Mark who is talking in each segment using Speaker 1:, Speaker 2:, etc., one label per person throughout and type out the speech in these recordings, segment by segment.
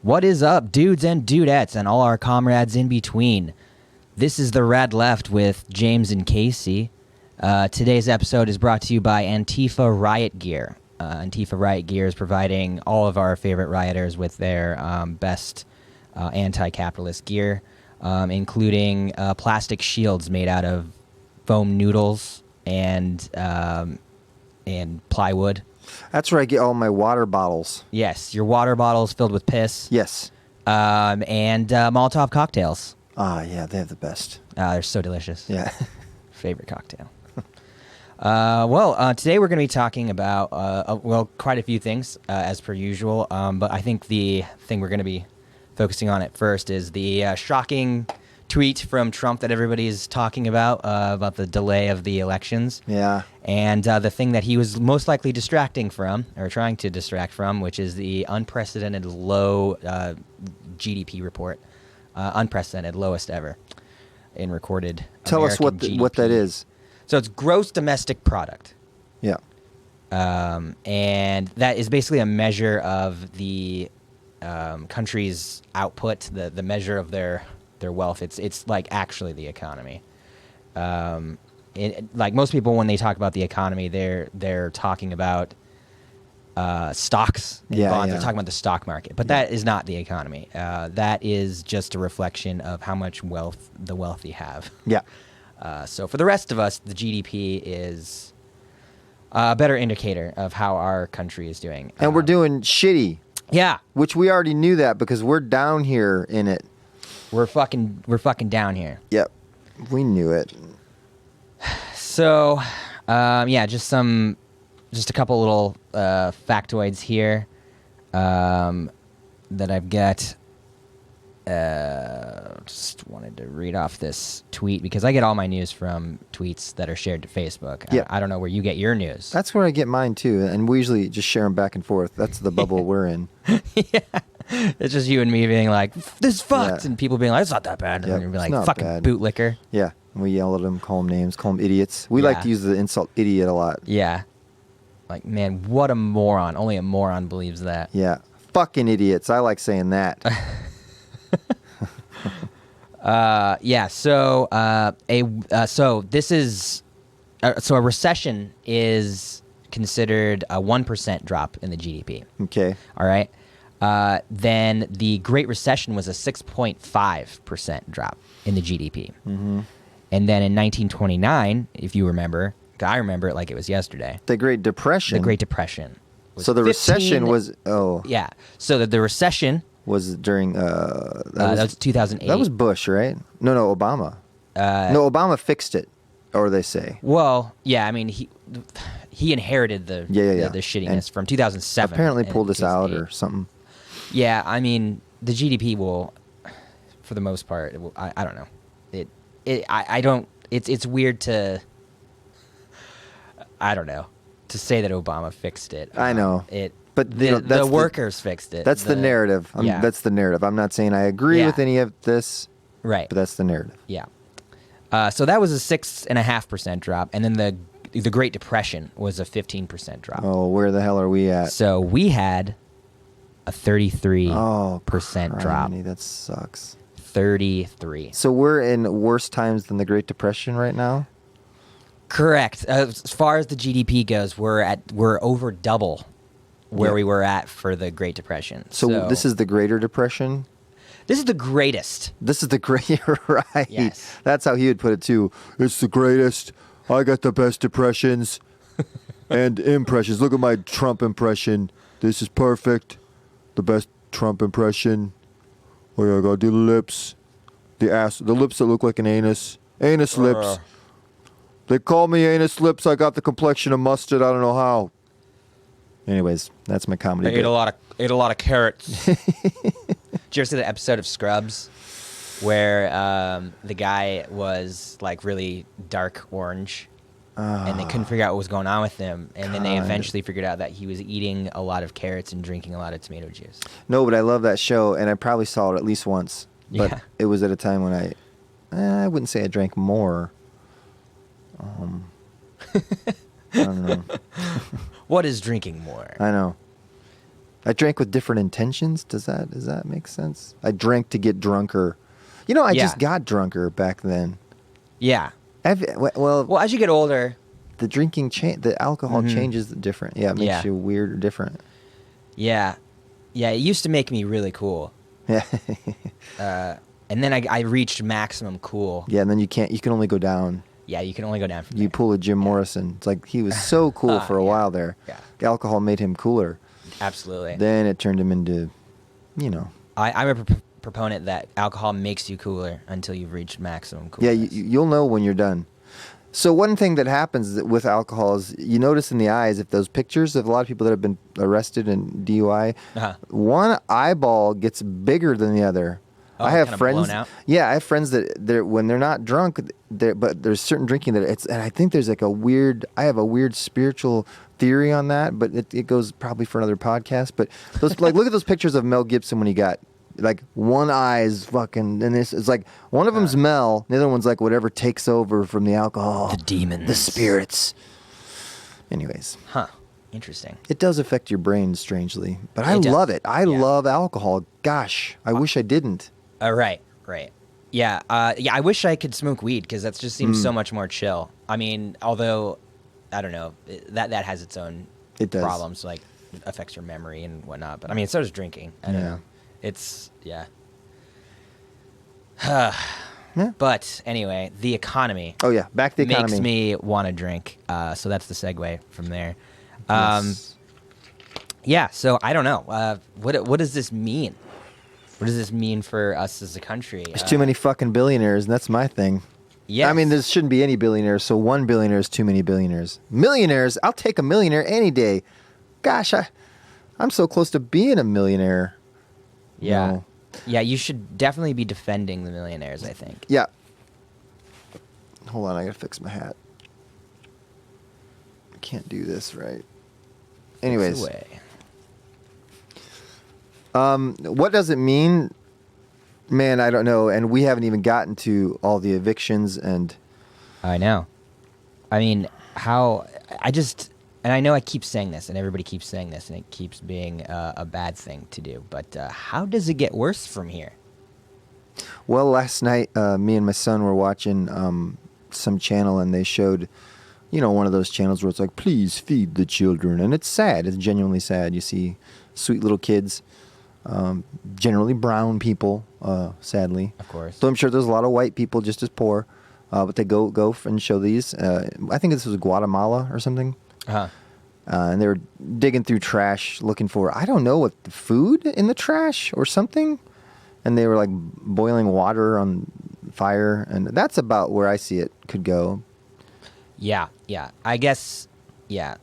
Speaker 1: What is up, dudes and dudettes, and all our comrades in between? This is the Rad Left with James and Casey. Today's episode is brought to you by Antifa Riot Gear. Antifa Riot Gear is providing all of our favorite rioters with their best anti-capitalist gear, including plastic shields made out of foam noodles and plywood.
Speaker 2: That's where I get all my water bottles.
Speaker 1: Yes, your water bottles filled with piss.
Speaker 2: Yes.
Speaker 1: And Molotov cocktails.
Speaker 2: Ah, yeah, they have the best.
Speaker 1: They're so delicious.
Speaker 2: Yeah.
Speaker 1: Favorite cocktail. Today we're going to be talking about, quite a few things, as per usual. But I think the thing we're going to be focusing on at first is the shocking tweet from Trump that everybody's talking about the delay of the elections.
Speaker 2: Yeah.
Speaker 1: And the thing that he was most likely distracting from, or trying to distract from, which is the unprecedented low GDP report. Unprecedented, lowest ever in recorded
Speaker 2: Tell
Speaker 1: American
Speaker 2: us what that is.
Speaker 1: So it's gross domestic product.
Speaker 2: Yeah.
Speaker 1: And that is basically a measure of the country's output, the measure of their wealth. It's like actually the economy. Like most people, when they talk about the economy, they're talking about stocks and bonds.
Speaker 2: Yeah.
Speaker 1: They're talking about the stock market, but that is not the economy. That is just a reflection of how much wealth the wealthy have.
Speaker 2: Yeah.
Speaker 1: So for the rest of us, the GDP is a better indicator of how our country is doing.
Speaker 2: And we're doing shitty.
Speaker 1: Yeah.
Speaker 2: Which we already knew that because we're down here in it.
Speaker 1: We're fucking down here.
Speaker 2: Yep. We knew it.
Speaker 1: So, just a couple little factoids here that I've got. Just wanted to read off this tweet because I get all my news from tweets that are shared to Facebook.
Speaker 2: Yep.
Speaker 1: I don't know where you get your news.
Speaker 2: That's where I get mine too, and we usually just share them back and forth. That's the bubble we're in.
Speaker 1: Yeah. It's just you and me being like, this is fucked,
Speaker 2: Yeah.
Speaker 1: and people being like, it's not that bad.
Speaker 2: Yep,
Speaker 1: And you're
Speaker 2: it's
Speaker 1: like,
Speaker 2: not
Speaker 1: fucking
Speaker 2: bad.
Speaker 1: bootlicker.
Speaker 2: Yeah. And we yell at them, call them names, call them idiots. We
Speaker 1: Yeah.
Speaker 2: like to use the insult idiot a lot.
Speaker 1: Yeah. Like, man, what a moron. Only a moron believes that.
Speaker 2: Yeah. Fucking idiots. I like saying that.
Speaker 1: So a recession is considered a 1% drop in the GDP.
Speaker 2: Okay.
Speaker 1: All right. Then the Great Recession was a 6.5% drop in the GDP.
Speaker 2: Mm-hmm.
Speaker 1: And then in 1929, if you remember, I remember it like it was yesterday.
Speaker 2: The Great Depression.
Speaker 1: The Great Depression. Was
Speaker 2: So the
Speaker 1: 15
Speaker 2: recession was
Speaker 1: Yeah. So the recession
Speaker 2: was during
Speaker 1: that was 2008.
Speaker 2: that was Bush, right? No, Obama. No, Obama fixed it, or they say.
Speaker 1: Well, yeah, I mean he inherited the shittiness
Speaker 2: And
Speaker 1: from 2007.
Speaker 2: Apparently
Speaker 1: and
Speaker 2: pulled this out
Speaker 1: 2008.
Speaker 2: or something.
Speaker 1: Yeah, I mean the GDP will, for the most part, I don't know. I don't. It's weird to. I don't know, to say that Obama fixed it.
Speaker 2: I know. But
Speaker 1: The workers fixed it.
Speaker 2: That's the narrative.
Speaker 1: Yeah.
Speaker 2: That's the narrative. I'm not saying I agree
Speaker 1: Yeah.
Speaker 2: with any of this,
Speaker 1: Right.
Speaker 2: but that's the narrative.
Speaker 1: Yeah. So that was a 6.5% drop, and then the Great Depression was a 15% drop.
Speaker 2: Oh, where the hell are we at?
Speaker 1: So we had a 33%
Speaker 2: Oh,
Speaker 1: drop.
Speaker 2: criminy, that sucks.
Speaker 1: 33.
Speaker 2: So we're in worse times than the Great Depression right now?
Speaker 1: Correct. As far as the GDP goes, we're over double where
Speaker 2: Yeah.
Speaker 1: we were at for the Great Depression.
Speaker 2: So this is the Greater Depression?
Speaker 1: This is the greatest.
Speaker 2: This is the great, right?
Speaker 1: Yes.
Speaker 2: That's how he would put it too. It's the greatest. I got the best depressions and impressions. Look at my Trump impression. This is perfect. The best Trump impression. Oh yeah, I gotta do the lips. The lips that look like an anus. Anus lips. They call me anus lips. I got the complexion of mustard. I don't know how. Anyways, that's my comedy.
Speaker 1: I ate a lot of carrots. Did you ever see the episode of Scrubs where the guy was like really dark orange and they couldn't figure out what was going on with him, and then they eventually figured out that he was eating a lot of carrots and drinking a lot of tomato juice.
Speaker 2: No, but I love that show, and I probably saw it at least once. But
Speaker 1: Yeah.
Speaker 2: it was at a time when I wouldn't say I drank more. I don't know.
Speaker 1: What is drinking more?
Speaker 2: I know. I drank with different intentions. Does that make sense? I drank to get drunker. You know, I
Speaker 1: Yeah.
Speaker 2: just got drunker back then.
Speaker 1: Yeah.
Speaker 2: Well,
Speaker 1: Well, as you get older,
Speaker 2: the drinking the alcohol changes different. Yeah, it makes
Speaker 1: Yeah.
Speaker 2: you weird or different.
Speaker 1: yeah, it used to make me really cool.
Speaker 2: Yeah.
Speaker 1: And then I reached maximum cool.
Speaker 2: Yeah, and then you can only go down.
Speaker 1: Yeah, you can only go down from
Speaker 2: You
Speaker 1: there.
Speaker 2: pull a Jim Morrison. It's like he was so cool for a
Speaker 1: Yeah.
Speaker 2: while there.
Speaker 1: Yeah.
Speaker 2: The alcohol made him cooler.
Speaker 1: Absolutely.
Speaker 2: Then it turned him into, you know.
Speaker 1: I'm a proponent that alcohol makes you cooler until you've reached maximum
Speaker 2: Yeah,
Speaker 1: coolness.
Speaker 2: you'll know when you're done. So one thing that happens with alcohol is you notice in the eyes, if those pictures of a lot of people that have been arrested in DUI, one eyeball gets bigger than the other.
Speaker 1: Oh,
Speaker 2: I have
Speaker 1: kinda
Speaker 2: friends.
Speaker 1: blown out?
Speaker 2: Yeah, I have friends that when they're not drunk, but there's certain drinking that and I think there's like I have a weird spiritual theory on that, but it goes probably for another podcast. But those look at those pictures of Mel Gibson when he got like one eye is fucking, and it's like one of them's Mel, the other one's like whatever takes over from the alcohol,
Speaker 1: The demons.
Speaker 2: the spirits. Anyways,
Speaker 1: Huh. Interesting.
Speaker 2: it does affect your brain strangely, but I
Speaker 1: It does.
Speaker 2: love it. I
Speaker 1: Yeah.
Speaker 2: love alcohol. Gosh, I wish I didn't.
Speaker 1: Right. Yeah, I wish I could smoke weed because that just seems so much more chill. I mean, although, I don't know, that has its own
Speaker 2: It does.
Speaker 1: problems, like it affects your memory and whatnot. But I mean, so does drinking. I don't
Speaker 2: Yeah.
Speaker 1: know. It's, yeah.
Speaker 2: Yeah.
Speaker 1: But anyway, the economy
Speaker 2: Oh yeah, back to the economy.
Speaker 1: makes me want to drink. So that's the segue from there.
Speaker 2: Yes.
Speaker 1: Yeah, so I don't know. What does this mean? What does this mean for us as a country?
Speaker 2: There's too many fucking billionaires, and that's my thing.
Speaker 1: Yes.
Speaker 2: I mean, there shouldn't be any billionaires, so one billionaire is too many billionaires. Millionaires, I'll take a millionaire any day. Gosh, I'm so close to being a millionaire.
Speaker 1: Yeah.
Speaker 2: No.
Speaker 1: Yeah, you should definitely be defending the millionaires, I think.
Speaker 2: Yeah. Hold on, I gotta fix my hat. I can't do this right. Anyways,
Speaker 1: Fix away.
Speaker 2: what does it mean? Man, I don't know. And we haven't even gotten to all the evictions and
Speaker 1: I know. I mean, and I know I keep saying this, and everybody keeps saying this, and it keeps being a bad thing to do, but how does it get worse from here?
Speaker 2: well, last night me and my son were watching some channel, and they showed, one of those channels where it's like, please feed the children, and it's sad. It's genuinely sad. You see sweet little kids, generally brown people, sadly.
Speaker 1: Of course.
Speaker 2: So I'm sure there's a lot of white people just as poor, but they go and show these. I think this was Guatemala or something.
Speaker 1: Uh-huh.
Speaker 2: And they were digging through trash looking for, I don't know, what, the food in the trash or something. And they were like boiling water on fire. And that's about where I see it could go.
Speaker 1: Yeah. I guess, yeah.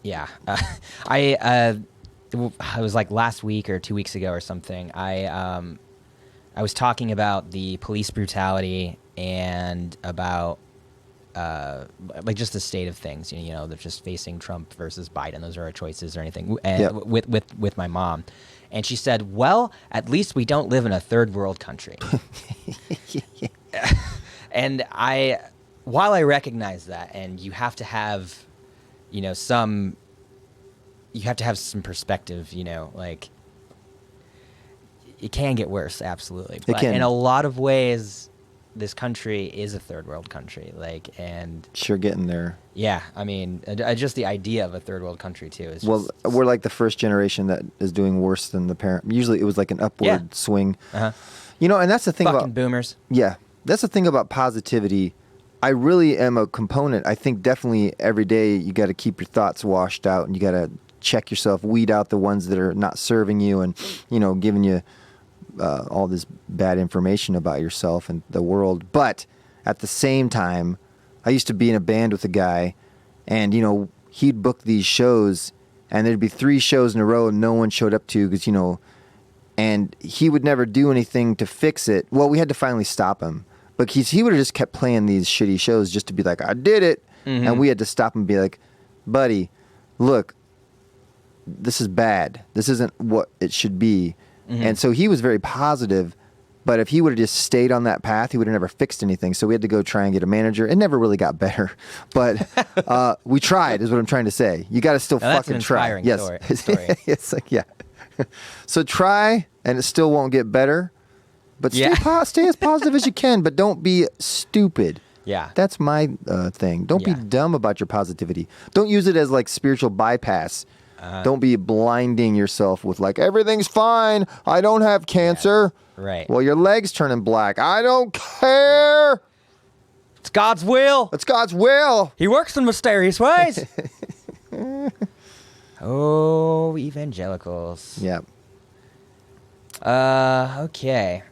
Speaker 1: It was like last week or 2 weeks ago or something. I was talking about the police brutality and about like just the state of things. They're just facing Trump versus Biden. Those are our choices or anything. And
Speaker 2: Yep.
Speaker 1: with my mom, and she said, "Well, at least we don't live in a third world country." And while I recognize that, and you have to have, some perspective, like it can get worse, absolutely. But
Speaker 2: can.
Speaker 1: in a lot of ways, this country is a third world country, and
Speaker 2: Sure getting there.
Speaker 1: yeah, I mean, just the idea of a third world country too is
Speaker 2: Well,
Speaker 1: just,
Speaker 2: we're like the first generation that is doing worse than the parent. Usually it was like an upward
Speaker 1: Yeah.
Speaker 2: swing.
Speaker 1: uh-huh.
Speaker 2: And that's the thing
Speaker 1: Fucking
Speaker 2: about...
Speaker 1: boomers.
Speaker 2: Yeah, that's the thing about positivity. I really am a component. I think definitely every day you got to keep your thoughts washed out, and you got to check yourself, weed out the ones that are not serving you, and giving you all this bad information about yourself and the world. But at the same time, I used to be in a band with a guy, and he'd book these shows, and there'd be 3 shows in a row and no one showed up to, because and he would never do anything to fix it. Well, we had to finally stop him. But he would have just kept playing these shitty shows just to be like, I did it.
Speaker 1: Mm-hmm.
Speaker 2: And we had to stop him and be like, buddy, look, this is bad. This isn't what it should be.
Speaker 1: Mm-hmm.
Speaker 2: And so he was very positive,
Speaker 3: But if he would have just stayed on that path, he would have never fixed anything. So we had to go try and get a manager. It never really got better, but we tried. Is what I'm trying to say. You got to still
Speaker 1: Now,
Speaker 3: fucking try.
Speaker 1: That's an inspiring story.
Speaker 3: It's like So try, and it still won't get better. But stay as positive as you can. But don't be stupid.
Speaker 1: Yeah.
Speaker 3: That's my thing. Don't be dumb about your positivity. Don't use it as like spiritual bypass. Don't be blinding yourself with like, everything's fine. I don't have cancer.
Speaker 1: Yes. Right.
Speaker 3: Well, your leg's turning black. I don't care.
Speaker 1: It's God's will.
Speaker 3: It's God's will.
Speaker 1: He works in mysterious ways. Oh, evangelicals.
Speaker 3: Yeah.
Speaker 1: Okay.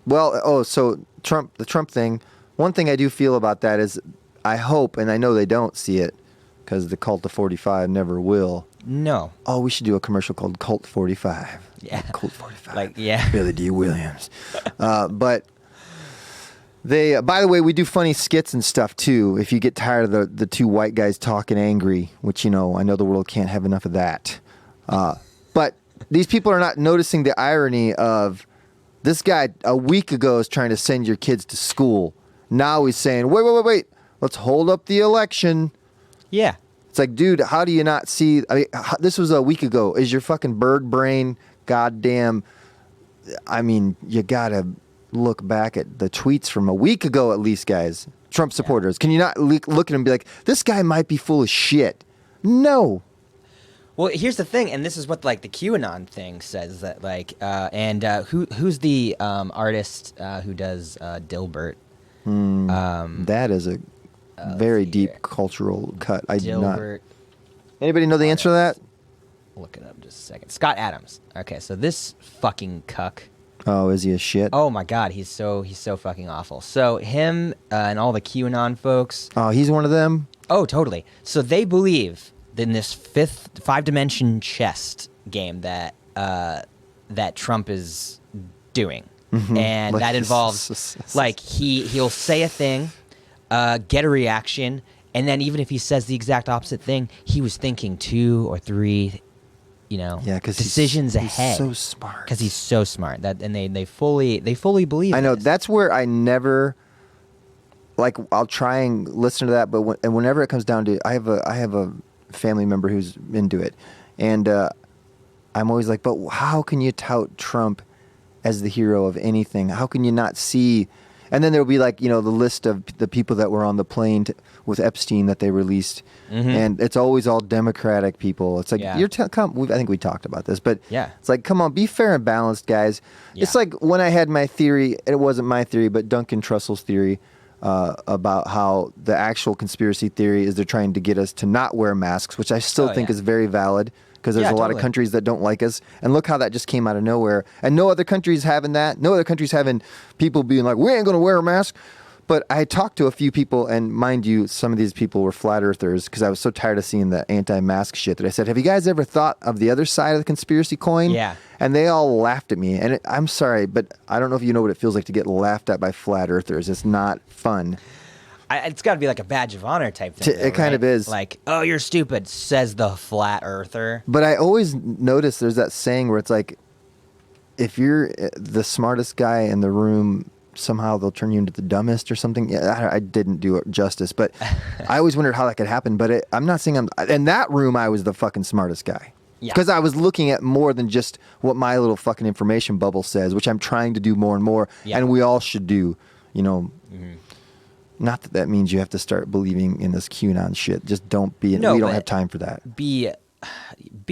Speaker 3: Well, so the Trump thing, one thing I do feel about that is I hope, and I know they don't see it because the Cult of 45 never will.
Speaker 1: No.
Speaker 3: Oh, we should do a commercial called Cult 45.
Speaker 1: Yeah.
Speaker 3: Cult 45.
Speaker 1: Like, yeah.
Speaker 3: Billy D. Williams. But they, by the way, we do funny skits and stuff too. If you get tired of the two white guys talking angry, which, I know the world can't have enough of that. But these people are not noticing the irony of this guy a week ago is trying to send your kids to school. Now he's saying, wait. Let's hold up the election.
Speaker 1: Yeah.
Speaker 3: It's like, dude, how do you not see? I mean, this was a week ago. Is your fucking bird brain goddamn? I mean, you gotta look back at the tweets from a week ago, at least, guys. Trump supporters, can you not look at him and be like, this guy might be full of shit? No.
Speaker 1: Well, here's the thing, and this is what like the QAnon thing says that like, who's the artist who does Dilbert?
Speaker 3: That is a very deep cultural cut. I do not.
Speaker 1: Dilbert.
Speaker 3: Anybody know the answer to that?
Speaker 1: Look it up just a second. Scott Adams. Okay, so this fucking cuck.
Speaker 3: Oh, is he a shit?
Speaker 1: Oh my God, he's so fucking awful. So him and all the QAnon folks.
Speaker 3: Oh, he's one of them?
Speaker 1: Oh, totally. So they believe in this five-dimension chess game that Trump is doing, and
Speaker 3: Like
Speaker 1: that involves like he'll say a thing, get a reaction, and then even if he says the exact opposite thing, he was thinking 2 or 3. Decisions ahead.
Speaker 3: He's so smart.
Speaker 1: Because he's so smart. And they fully believe.
Speaker 3: I know
Speaker 1: this.
Speaker 3: that's where I never like. I'll try and listen to that, but whenever it comes down to, I have a family member who's into it, and I'm always like, but how can you tout Trump as the hero of anything? How can you not see? And then there'll be like, the list of the people that were on the plane with Epstein that they released. And it's always all Democratic people. It's like, I think we talked about this, but it's like, come on, be fair and balanced, guys. Yeah. It's like when I had my theory, it wasn't my theory, but Duncan Trussell's theory about how the actual conspiracy theory is they're trying to get us to not wear masks, which I still think is very valid. Because there's a lot of countries that don't like us. And look how that just came out of nowhere. And no other country's having that. No other country's having people being like, we ain't going to wear a mask. But I talked to a few people, and mind you, some of these people were flat earthers because I was so tired of seeing the anti-mask shit that I said, have you guys ever thought of the other side of the conspiracy coin?
Speaker 1: Yeah.
Speaker 3: And they all laughed at me. And I'm sorry, but I don't know if you know what it feels like to get laughed at by flat earthers. It's not fun.
Speaker 1: It's got to be like a badge of honor type thing.
Speaker 3: It kind of is.
Speaker 1: Like, oh, you're stupid, says the flat earther.
Speaker 3: But I always notice there's that saying where it's like, if you're the smartest guy in the room, somehow they'll turn you into the dumbest or something. Yeah, I didn't do it justice, but I always wondered how that could happen. But I'm not saying in that room, I was the fucking smartest guy. Because I was looking at more than just what my little fucking information bubble says, which I'm trying to do more and more. Yeah. And we all should do, Not that means you have to start believing in this QAnon shit. Just don't be. No, we don't have time for that.
Speaker 1: Be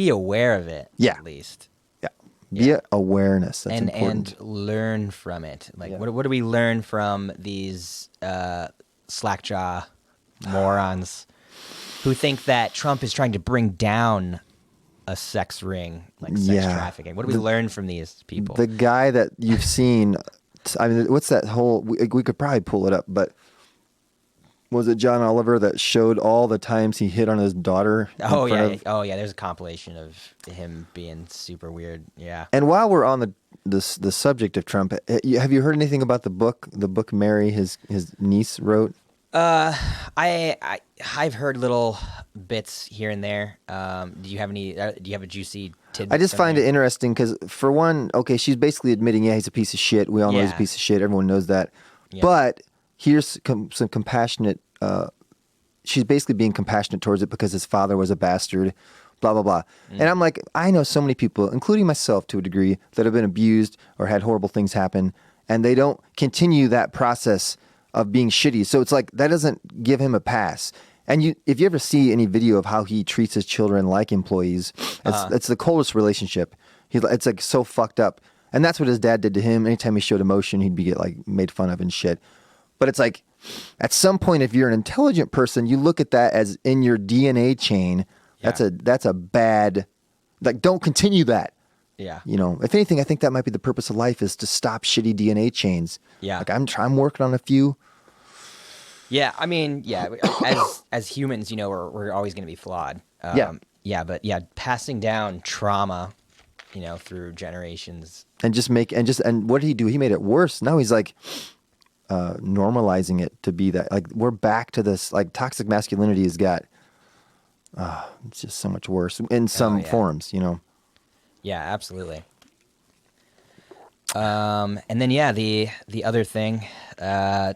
Speaker 1: aware of it.
Speaker 3: Yeah.
Speaker 1: At least.
Speaker 3: Yeah. Be awareness. That's important.
Speaker 1: And learn from it. Like what do we learn from these slackjaw morons who think that Trump is trying to bring down a sex ring, like sex trafficking? What do we learn from these people?
Speaker 3: The guy that you've seen. I mean, what's that whole? We could probably pull it up, but. Was it John Oliver that showed all the times he hit on his daughter?
Speaker 1: Oh yeah. There's a compilation of him being super weird. Yeah.
Speaker 3: And while we're on the subject of Trump, have you heard anything about the book Mary, his niece wrote?
Speaker 1: I've heard little bits here and there. Do you have any? Do you have a juicy tidbit?
Speaker 3: I just find it interesting because, for one, okay, she's basically admitting, yeah, he's a piece of shit. We all know he's a
Speaker 1: Yeah.
Speaker 3: piece of shit. Everyone knows that.
Speaker 1: Yeah.
Speaker 3: But here's some compassionate. She's basically being compassionate towards it because his father was a bastard. Blah blah blah. And I'm like, I know so many people, including myself to a degree, that have been abused or had horrible things happen, and they don't continue that process of being shitty. So it's like that doesn't give him a pass. And if you ever see any video of how he treats his children like employees, it's the coldest relationship. It's like so fucked up. And that's what his dad did to him. Anytime he showed emotion, he'd be like made fun of and shit. But it's like, at some point, if you're an intelligent person, you look at that as in your DNA chain.
Speaker 1: Yeah.
Speaker 3: That's a bad, like, don't continue that.
Speaker 1: Yeah.
Speaker 3: You know, if anything, I think that might be the purpose of life, is to stop shitty DNA chains.
Speaker 1: Yeah.
Speaker 3: Like I'm working on a few.
Speaker 1: Yeah, I mean, yeah, as humans, you know, we're always going to be flawed.
Speaker 3: Yeah.
Speaker 1: But passing down trauma, you know, through generations.
Speaker 3: And what did he do? He made it worse. Now he's like normalizing it to be that. Like, we're back to this, like, toxic masculinity has got, it's just so much worse in some forms, you know?
Speaker 1: Yeah, absolutely. And then, the other thing,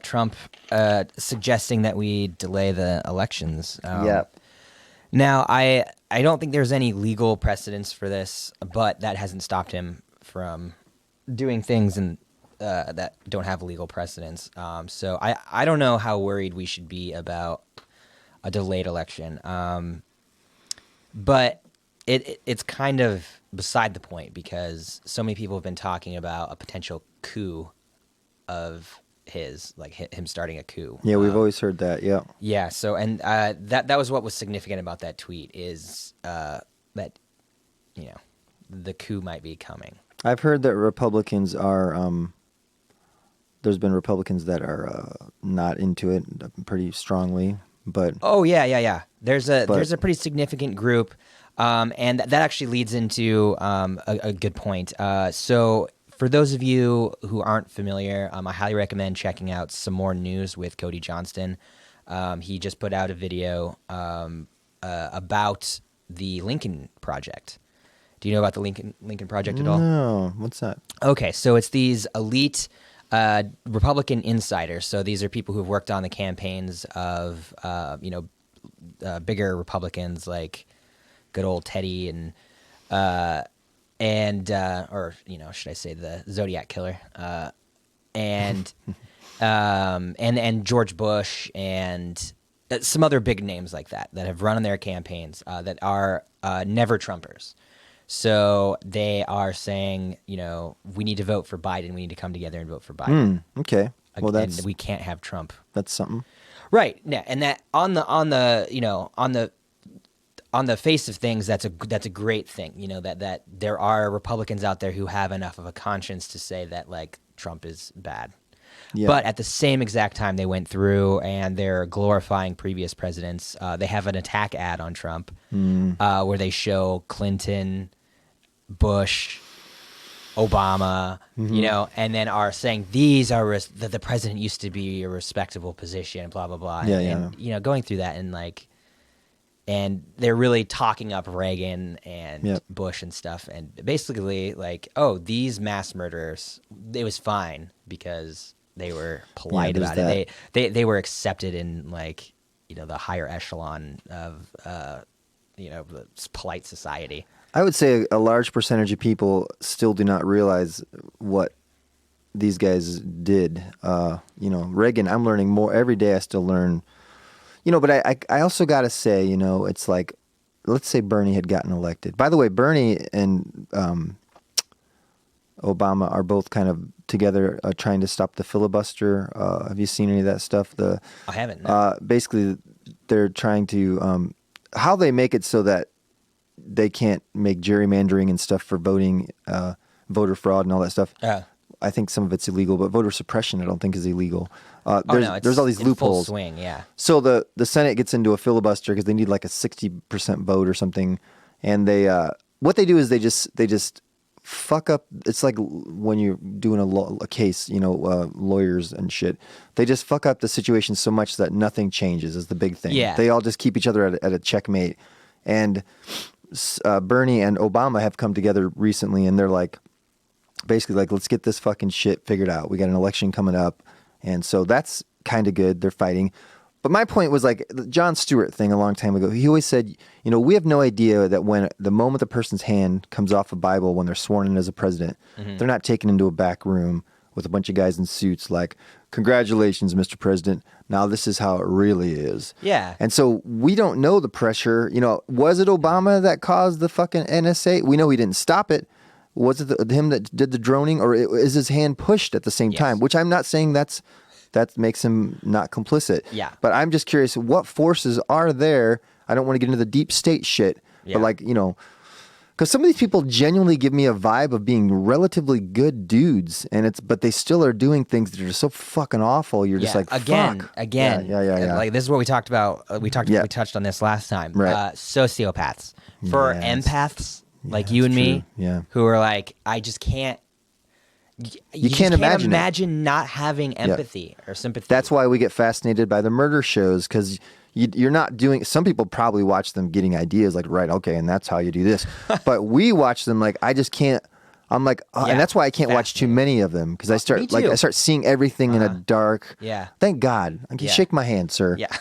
Speaker 1: Trump suggesting that we delay the elections. Now, I don't think there's any legal precedence for this, but that hasn't stopped him from doing things that don't have legal precedence. So I don't know how worried we should be about a delayed election. But it's kind of beside the point, because so many people have been talking about a potential coup of his, like him starting a coup.
Speaker 3: Yeah, we've always heard that. Yeah.
Speaker 1: Yeah. So, and that was what was significant about that tweet, is that, you know, the coup might be coming.
Speaker 3: I've heard that Republicans are. There's been Republicans that are not into it pretty strongly, but
Speaker 1: Oh yeah. There's a pretty significant group, and that actually leads into a good point. So for those of you who aren't familiar, I highly recommend checking out Some More News with Cody Johnston. He just put out a video about the Lincoln Project. Do you know about the Lincoln Project at all?
Speaker 3: No, what's that?
Speaker 1: Okay, so it's these elite Republican insiders. So these are people who've worked on the campaigns of bigger Republicans like good old Teddy and or should I say the Zodiac Killer and George Bush and some other big names like that have run on their campaigns that are never Trumpers. So they are saying, we need to vote for Biden. We need to come together and vote for Biden.
Speaker 3: Okay. Well,
Speaker 1: and we can't have Trump.
Speaker 3: That's something.
Speaker 1: Right. Yeah. And that on the face of things, that's a great thing. That there are Republicans out there who have enough of a conscience to say that, like, Trump is bad. Yeah. But at the same exact time, they went through and they're glorifying previous presidents. They have an attack ad on Trump where they show Clinton, Bush, Obama, and then are saying these are that the president used to be a respectable position, blah blah blah. And going through that and they're really talking up Reagan and Bush and stuff, and basically like, oh, these mass murderers, it was fine because they were polite about it. They were accepted in, like, the higher echelon of polite society.
Speaker 3: I would say a large percentage of people still do not realize what these guys did. Reagan, I'm learning more every day. I still learn, but I also got to say, it's like, let's say Bernie had gotten elected. By the way, Bernie and Obama are both kind of together trying to stop the filibuster. Have you seen any of that stuff?
Speaker 1: I haven't. No.
Speaker 3: Basically, they're trying to how they make it so that they can't make gerrymandering and stuff for voting, voter fraud and all that stuff. I think some of it's illegal, but voter suppression I don't think is illegal. There's all these loopholes.
Speaker 1: Full swing, yeah.
Speaker 3: So the Senate gets into a filibuster because they need like a 60% vote or something, and they what they do is they just fuck up. It's like when you're doing a case, lawyers and shit. They just fuck up the situation so much that nothing changes is the big thing.
Speaker 1: Yeah.
Speaker 3: They all just keep each other at a checkmate. And Bernie and Obama have come together recently, and they're like, basically like, let's get this fucking shit figured out. We got an election coming up. And so that's kind of good. They're fighting. But my point was like the Jon Stewart thing a long time ago. He always said, we have no idea that when the moment the person's hand comes off a Bible when they're sworn in as a president, they're not taken into a back room with a bunch of guys in suits like, congratulations, Mr. President. Now this is how it really is.
Speaker 1: Yeah.
Speaker 3: And so we don't know the pressure. Was it Obama that caused the fucking NSA? We know he didn't stop it. Was it him that did the droning, or is his hand pushed at the same time? Which I'm not saying that makes him not complicit.
Speaker 1: Yeah.
Speaker 3: But I'm just curious, what forces are there? I don't want to get into the deep state shit, but because some of these people genuinely give me a vibe of being relatively good dudes, but they still are doing things that are so fucking awful. You're just like,
Speaker 1: again.
Speaker 3: fuck. Yeah.
Speaker 1: Like this is what we talked about. We touched on this last time.
Speaker 3: Right.
Speaker 1: Sociopaths. For empaths like you and me, who are like, I just can't. You
Speaker 3: can't imagine
Speaker 1: not having empathy or sympathy.
Speaker 3: That's why we get fascinated by the murder shows, because you're not doing. Some people probably watch them getting ideas like, right, okay, and that's how you do this. But we watch them like, I just can't. I'm like, and that's why I can't watch too many of them, because I start seeing everything in a dark.
Speaker 1: Yeah.
Speaker 3: Thank God. I can shake my hand, sir.
Speaker 1: Yeah.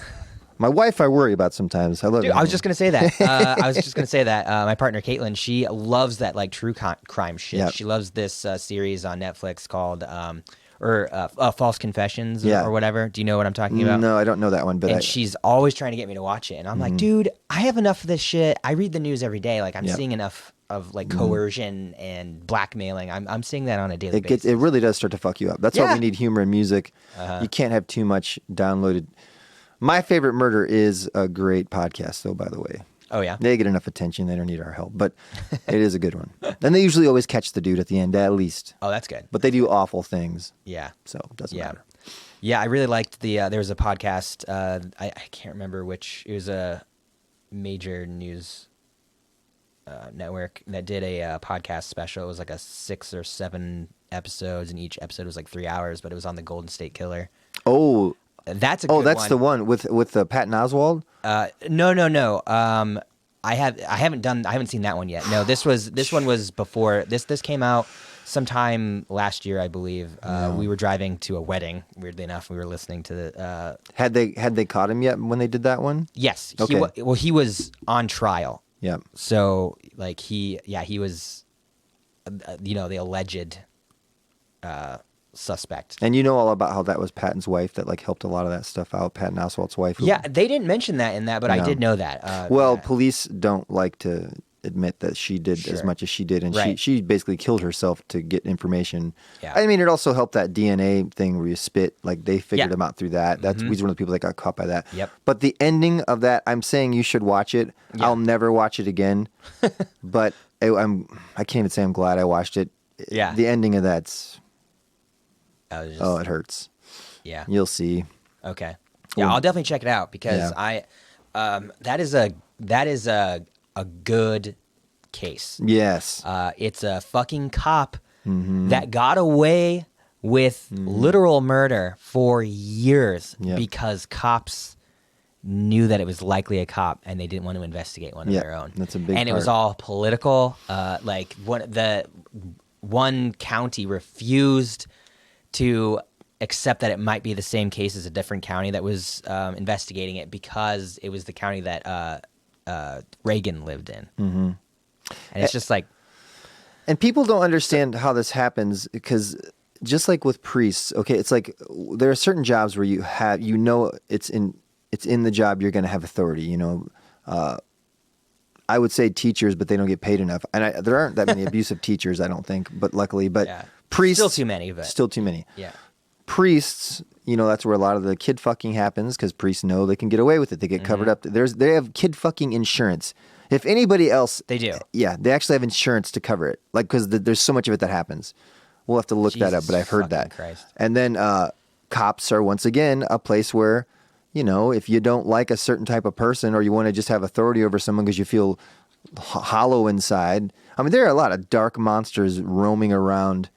Speaker 3: My wife, I worry about sometimes. I love
Speaker 1: Dude,
Speaker 3: her.
Speaker 1: I was just gonna say that. My partner Caitlin, she loves that like true crime shit.
Speaker 3: Yep.
Speaker 1: She loves this series on Netflix called False Confessions or whatever. Do you know what I'm talking about?
Speaker 3: No, I don't know that one. But
Speaker 1: she's always trying to get me to watch it, and I'm like, dude, I have enough of this shit. I read the news every day. Like I'm seeing enough of like coercion and blackmailing. I'm seeing that on a daily basis.
Speaker 3: It really does start to fuck you up. That's why we need humor and music. You can't have too much downloaded. My favorite murder is a great podcast, though, by the way.
Speaker 1: Oh, yeah?
Speaker 3: They get enough attention. They don't need our help. But it is a good one. And they usually always catch the dude at the end, at least.
Speaker 1: Oh, that's good.
Speaker 3: But they do awful things.
Speaker 1: Yeah.
Speaker 3: So it doesn't matter.
Speaker 1: Yeah, I really liked there was a podcast. I can't remember which. It was a major news network that did a podcast special. It was like a 6 or 7 episodes, and each episode was like 3 hours, but it was on the Golden State Killer.
Speaker 3: Oh,
Speaker 1: that's a good
Speaker 3: that's
Speaker 1: one.
Speaker 3: the one with Patton Oswalt?
Speaker 1: No. I haven't seen that one yet. No, this one was before this came out sometime last year, I believe. We were driving to a wedding. Weirdly enough, we were listening to the.
Speaker 3: Had they caught him yet when they did that one?
Speaker 1: Yes.
Speaker 3: Okay.
Speaker 1: He was on trial.
Speaker 3: Yeah.
Speaker 1: So like he was, the alleged suspect.
Speaker 3: And you know all about how that was Patton's wife that like helped a lot of that stuff out. Patton Oswalt's wife.
Speaker 1: Yeah, they didn't mention that in that, but I did know that.
Speaker 3: Police don't like to admit that she did as much as she did, and she basically killed herself to get information.
Speaker 1: Yeah.
Speaker 3: I mean, it also helped that DNA thing where you spit. Like they figured him out through that. That's he's one of the people that got caught by that.
Speaker 1: Yep.
Speaker 3: But the ending of that, I'm saying you should watch it.
Speaker 1: Yeah.
Speaker 3: I'll never watch it again. But I can't even say I'm glad I watched it.
Speaker 1: Yeah.
Speaker 3: The ending of that's.
Speaker 1: It
Speaker 3: hurts.
Speaker 1: Yeah.
Speaker 3: You'll see.
Speaker 1: Okay. Yeah, I'll definitely check it out because that is a good case.
Speaker 3: Yes.
Speaker 1: It's a fucking cop that got away with literal murder for years because cops knew that it was likely a cop and they didn't want to investigate one of their own.
Speaker 3: That's a big
Speaker 1: And it was all political. Like one county refused to accept that it might be the same case as a different county that was investigating it because it was the county that Reagan lived in. Mm-hmm. And it's just like...
Speaker 3: And people don't understand how this happens because just like with priests, okay, it's like there are certain jobs where you have, it's in the job you're going to have authority, I would say teachers, but they don't get paid enough. And there aren't that many abusive teachers, I don't think, but luckily. But priests...
Speaker 1: Still too many, but...
Speaker 3: Still too many.
Speaker 1: Yeah.
Speaker 3: Priests, that's where a lot of the kid fucking happens because priests know they can get away with it. They get covered up. They have kid fucking insurance. If anybody else...
Speaker 1: They do.
Speaker 3: Yeah, they actually have insurance to cover it. Like, because there's so much of it that happens. We'll have to look that up, but I've heard that.
Speaker 1: Christ.
Speaker 3: And then cops are, once again, a place where... if you don't like a certain type of person or you want to just have authority over someone because you feel hollow inside. I mean, there are a lot of dark monsters roaming around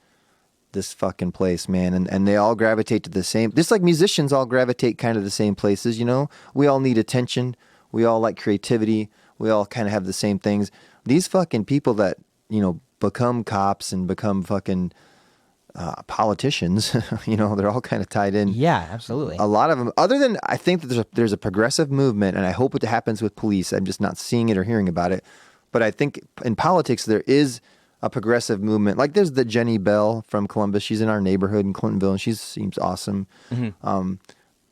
Speaker 3: this fucking place, man, and they all gravitate to the same. Just like musicians all gravitate kind of the same places, you know. We all need attention. We all like creativity. We all kind of have the same things. These fucking people that, you know, become cops and become fucking politicians, you know, they're all kind of tied in.
Speaker 1: Yeah, absolutely.
Speaker 3: A lot of them, other than I think that there's a progressive movement, and I hope it happens with police. I'm just not seeing it or hearing about it. But I think in politics there is a progressive movement. Like there's the Jenny Bell from Columbus. She's in our neighborhood in Clintonville, and she seems awesome.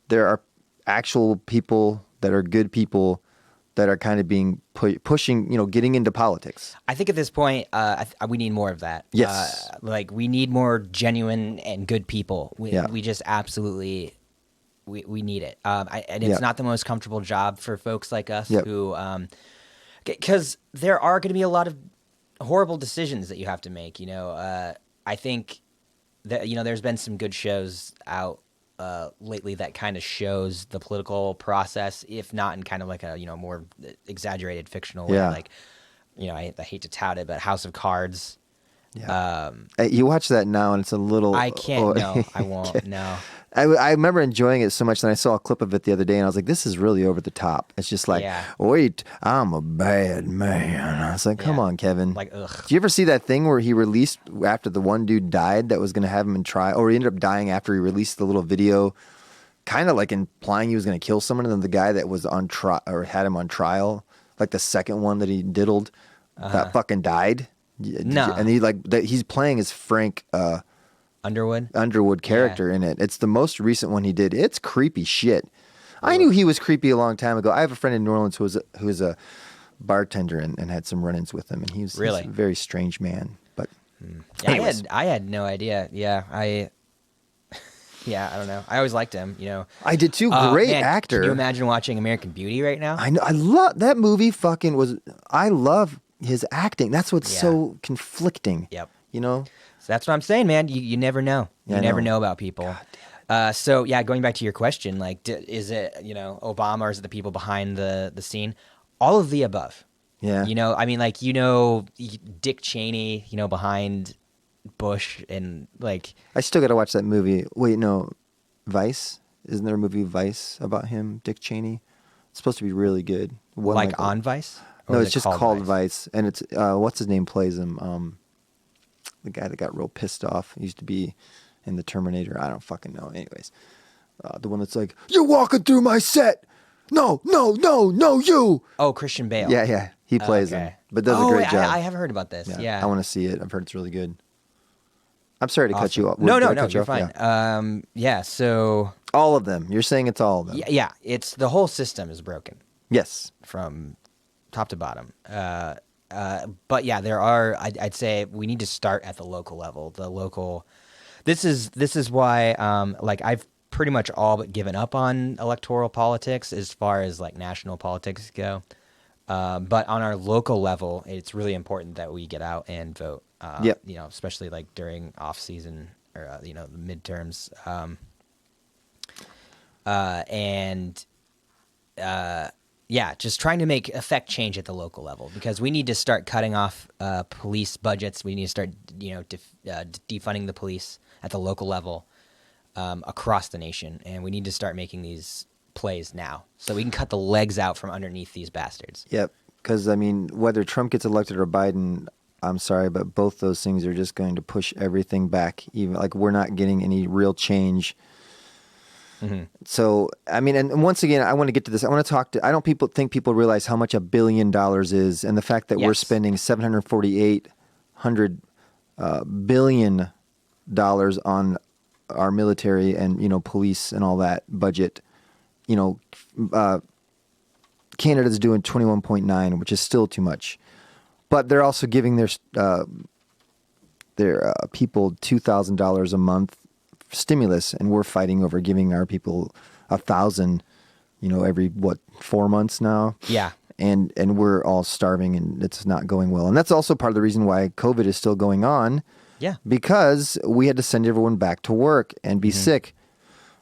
Speaker 3: There are actual people that are good people that are kind of being pushing, you know, getting into politics.
Speaker 1: I think at this point, we need more of that.
Speaker 3: Yes.
Speaker 1: Like we need more genuine and good people. We just absolutely, we need it. And it's not the most comfortable job for folks like us who, because there are going to be a lot of horrible decisions that you have to make. You know, I think that, you know, there's been some good shows out lately that kind of shows the political process, if not in kind of like a, you know, more exaggerated fictional way. Like, you know, I hate to tout it, but House of Cards.
Speaker 3: Yeah. You watch that now, and it's a little.
Speaker 1: I can't. No, I won't. No.
Speaker 3: I remember enjoying it so much, and I saw a clip of it the other day, and I was like, "This is really over the top." It's just like, "Wait, I'm a bad man." I was like, "Come on, Kevin."
Speaker 1: Like, ugh.
Speaker 3: Did you ever see that thing where he released after the one dude died that was going to have him in trial, or he ended up dying after he released the little video, kind of like implying he was going to kill someone, and then the guy that was on trial or had him on trial, like the second one that he diddled, that fucking died.
Speaker 1: No.
Speaker 3: And he's playing as Frank Underwood character in it. It's the most recent one he did. It's creepy shit. I knew he was creepy a long time ago. I have a friend in New Orleans who was a bartender and had some run-ins with him, and he's a very strange man. But
Speaker 1: I had no idea. Yeah, I don't know. I always liked him. You know,
Speaker 3: I did too. Great actor.
Speaker 1: Can you imagine watching American Beauty right now?
Speaker 3: I know. I love that movie. I love his acting. That's what's so conflicting.
Speaker 1: Yep.
Speaker 3: You know.
Speaker 1: So that's what I'm saying, man. You never know. You never know about people. So yeah, going back to your question, like, is it, you know, Obama, or is it the people behind the scene? All of the above.
Speaker 3: Yeah.
Speaker 1: You know, I mean, like, you know, Dick Cheney, you know, behind Bush, and like.
Speaker 3: I still got to watch that movie. Wait, no, Vice. Isn't there a movie Vice about him, Dick Cheney? It's supposed to be really good.
Speaker 1: On Vice?
Speaker 3: No, it's just called Vice, and it's what's his name plays him. The guy that got real pissed off. He used to be in the Terminator. I don't fucking know. Anyways, the one that's like, "You're walking through my set. No, you."
Speaker 1: Oh, Christian Bale.
Speaker 3: Yeah. He plays him, but does a great job.
Speaker 1: I have heard about this. Yeah.
Speaker 3: I want to see it. I've heard it's really good. I'm sorry to cut you off.
Speaker 1: No, you're fine. Yeah. So
Speaker 3: all of them. You're saying it's all of them.
Speaker 1: Yeah. It's the whole system is broken.
Speaker 3: Yes.
Speaker 1: From top to bottom. But yeah, there are. I'd say we need to start at the local level. This is why, like, I've pretty much all but given up on electoral politics as far as like national politics go. But on our local level, it's really important that we get out and vote. You know, especially like during off season or you know, the midterms. Yeah, just trying to affect change at the local level, because we need to start cutting off police budgets. We need to start, you know, defunding the police at the local level across the nation, and we need to start making these plays now so we can cut the legs out from underneath these bastards.
Speaker 3: Yep, because I mean, whether Trump gets elected or Biden, I'm sorry, but both those things are just going to push everything back. Even like we're not getting any real change. Mm-hmm. So, I mean, and once again, I want to get to this. I want to talk to, I don't think people realize how much $1 billion is, and the fact that we're spending $748 billion on our military and, you know, police and all that budget. You know, Canada's doing 21.9, which is still too much, but they're also giving their people $2,000 a month stimulus, and we're fighting over giving our people $1,000, you know, every 4 months now.
Speaker 1: Yeah.
Speaker 3: And we're all starving, and it's not going well. And that's also part of the reason why COVID is still going on.
Speaker 1: Yeah.
Speaker 3: Because we had to send everyone back to work and be sick.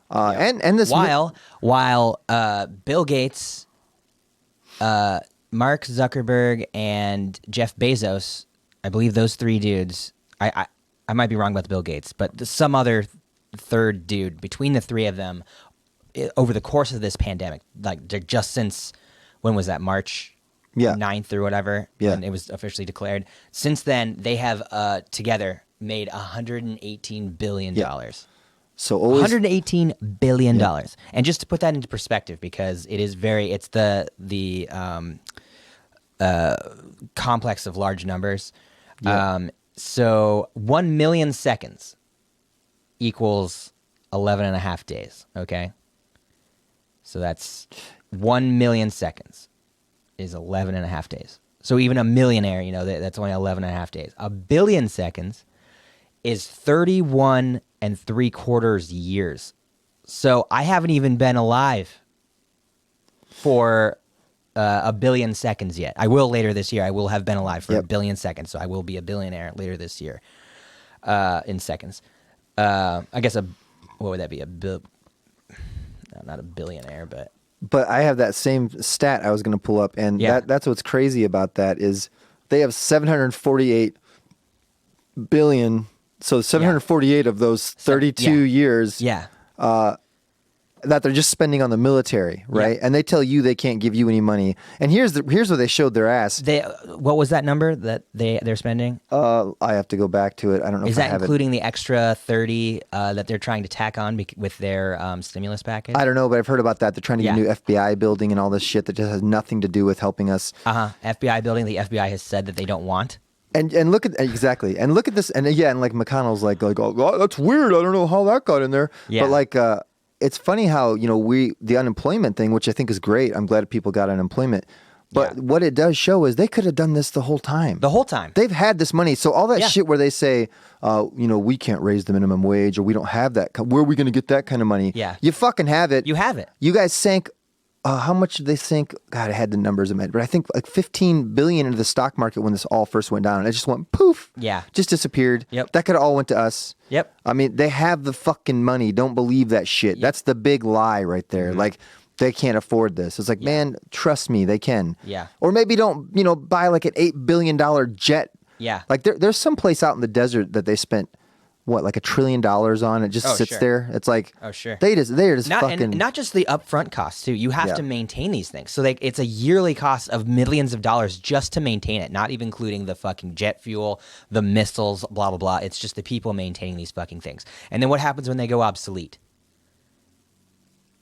Speaker 3: And this
Speaker 1: while Bill Gates Mark Zuckerberg and Jeff Bezos, I believe those three dudes. I might be wrong about the Bill Gates, but some other third dude between the three of them over the course of this pandemic, like just since when was that, March 9th or whatever, when it was officially declared. Since then, they have together made $118 billion.
Speaker 3: So always
Speaker 1: $118 billion. And just to put that into perspective, because it's the complex of large numbers. So 1 million seconds equals 11 and a half days, okay? So that's 1 million seconds is 11 and a half days. So even a millionaire, that's only 11 and a half days. A billion seconds is 31 and 3/4 years. So I haven't even been alive for a billion seconds yet. I will later this year. I will have been alive for a billion seconds, so I will be a billionaire later this year in seconds. I guess what would that be? No, not a billionaire, but...
Speaker 3: But I have that same stat I was going to pull up, and that's what's crazy about that is they have 748 billion. So 748 of those 32 years that they're just spending on the military, right? Yeah. And they tell you they can't give you any money. And here's where they showed their ass.
Speaker 1: What was that number that they're spending?
Speaker 3: I have to go back to it. I don't know.
Speaker 1: Is that including the extra 30 that they're trying to tack on with their stimulus package?
Speaker 3: I don't know, but I've heard about that. They're trying to get a new FBI building and all this shit that just has nothing to do with helping us.
Speaker 1: FBI building. The FBI has said that they don't want.
Speaker 3: And look at exactly. And look at this. And and like McConnell's like, oh, that's weird. I don't know how that got in there. Yeah. But like, it's funny how, the unemployment thing, which I think is great. I'm glad people got unemployment. But what it does show is they could have done this the whole time.
Speaker 1: The whole time.
Speaker 3: They've had this money. So all that shit where they say, we can't raise the minimum wage or we don't have that. Where are we going to get that kind of money?
Speaker 1: Yeah.
Speaker 3: You fucking have it.
Speaker 1: You have it.
Speaker 3: You guys sank. How much did they sink? God, I had the numbers in my head, but I think like 15 billion into the stock market when this all first went down. And it just went poof.
Speaker 1: Yeah.
Speaker 3: Just disappeared.
Speaker 1: Yep.
Speaker 3: That could have all went to us.
Speaker 1: Yep.
Speaker 3: I mean, they have the fucking money. Don't believe that shit. Yep. That's the big lie right there. Mm-hmm. Like, they can't afford this. It's like, man, trust me, they can.
Speaker 1: Yeah.
Speaker 3: Or maybe don't, buy like an $8 billion jet.
Speaker 1: Yeah.
Speaker 3: Like there's some place out in the desert that they spent, like $1 trillion on. It just sits there. It's like, they're just fucking.
Speaker 1: And not just the upfront costs too. You have to maintain these things. So it's a yearly cost of millions of dollars just to maintain it, not even including the fucking jet fuel, the missiles, blah, blah, blah. It's just the people maintaining these fucking things. And then what happens when they go obsolete?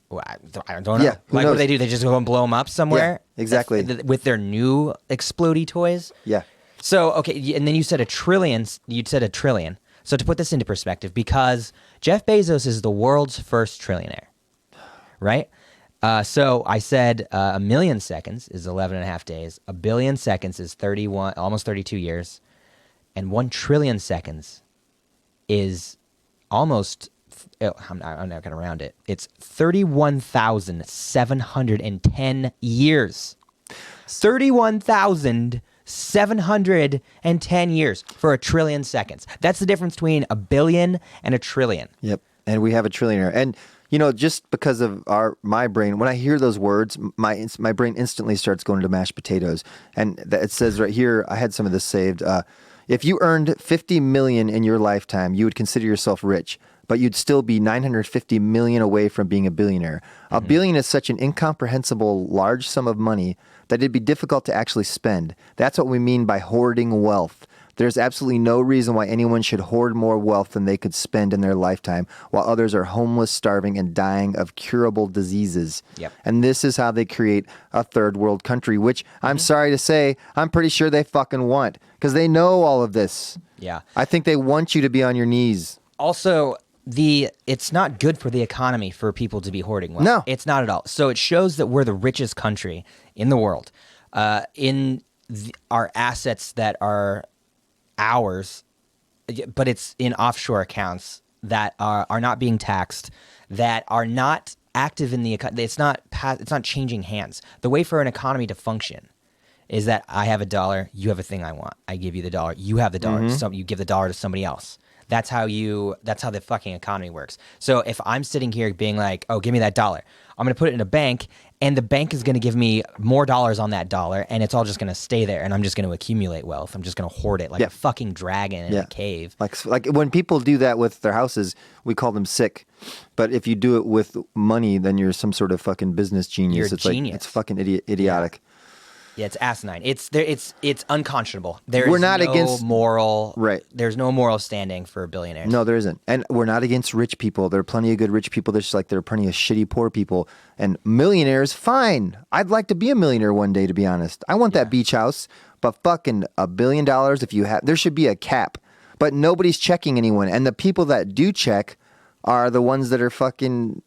Speaker 1: Well, I don't know.
Speaker 3: Yeah,
Speaker 1: what do they do? They just go and blow them up somewhere?
Speaker 3: Yeah, exactly.
Speaker 1: With their new explodey toys?
Speaker 3: Yeah.
Speaker 1: So, okay, and then you said a trillion. So to put this into perspective, because Jeff Bezos is the world's first trillionaire, right? So I said a million seconds is 11 and a half days. A billion seconds is 31, almost 32 years. And 1 trillion seconds is almost... I'm not going to round it. It's 31,710 years. 31,710 years for 1 trillion seconds. That's the difference between a billion and a trillion.
Speaker 3: Yep. And we have a trillionaire. And, just because of my brain, when I hear those words, my brain instantly starts going to mashed potatoes. And it says right here, I had some of this saved. If you earned 50 million in your lifetime, you would consider yourself rich, but you'd still be 950 million away from being a billionaire. A billion is such an incomprehensible large sum of money that it'd be difficult to actually spend. That's what we mean by hoarding wealth. There's absolutely no reason why anyone should hoard more wealth than they could spend in their lifetime, while others are homeless, starving, and dying of curable diseases.
Speaker 1: Yep.
Speaker 3: And this is how they create a third world country, which I'm sorry to say, I'm pretty sure they fucking want, because they know all of this.
Speaker 1: Yeah.
Speaker 3: I think they want you to be on your knees.
Speaker 1: Also, it's not good for the economy for people to be hoarding wealth.
Speaker 3: No.
Speaker 1: It's not at all. So it shows that we're the richest country in the world. Our assets that are ours, but it's in offshore accounts that are not being taxed, that are not active in the economy. It's not changing hands. The way for an economy to function is that I have $1, you have a thing I want. I give you the dollar, you have the dollar, so you give the dollar to somebody else. That's how the fucking economy works. So if I'm sitting here being like, oh, give me that $1, I'm going to put it in a bank, and the bank is going to give me more dollars on that dollar, and it's all just going to stay there, and I'm just going to accumulate wealth. I'm just going to hoard it like a fucking dragon in a cave.
Speaker 3: Like when people do that with their houses, we call them sick. But if you do it with money, then you're some sort of fucking business genius.
Speaker 1: You're a
Speaker 3: it's
Speaker 1: genius.
Speaker 3: Like it's fucking idiotic.
Speaker 1: Yeah, it's asinine. It's unconscionable.
Speaker 3: We're not
Speaker 1: no
Speaker 3: against
Speaker 1: moral.
Speaker 3: Right.
Speaker 1: There's no moral standing for billionaires.
Speaker 3: No, there isn't. And we're not against rich people. There are plenty of good rich people. There's just like there are plenty of shitty poor people. And millionaires, fine. I'd like to be a millionaire one day, to be honest. I want that beach house, but fucking $1 billion if you have. There should be a cap. But nobody's checking anyone. And the people that do check are the ones that are fucking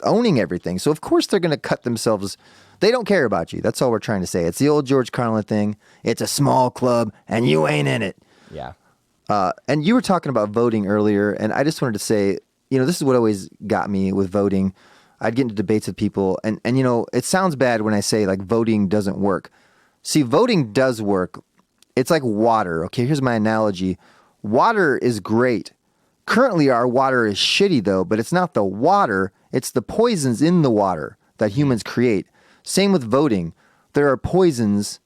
Speaker 3: owning everything. So of course they're going to cut themselves. They don't care about you. That's all we're trying to say. It's the old George Carlin thing. It's a small club, and you ain't in it.
Speaker 1: Yeah.
Speaker 3: And you were talking about voting earlier, and I just wanted to say, this is what always got me with voting. I'd get into debates with people, and it sounds bad when I say, like, voting doesn't work. See, voting does work. It's like water. Okay, here's my analogy. Water is great. Currently, our water is shitty, though, but it's not the water. It's the poisons in the water that humans create. Same with voting. There are poisons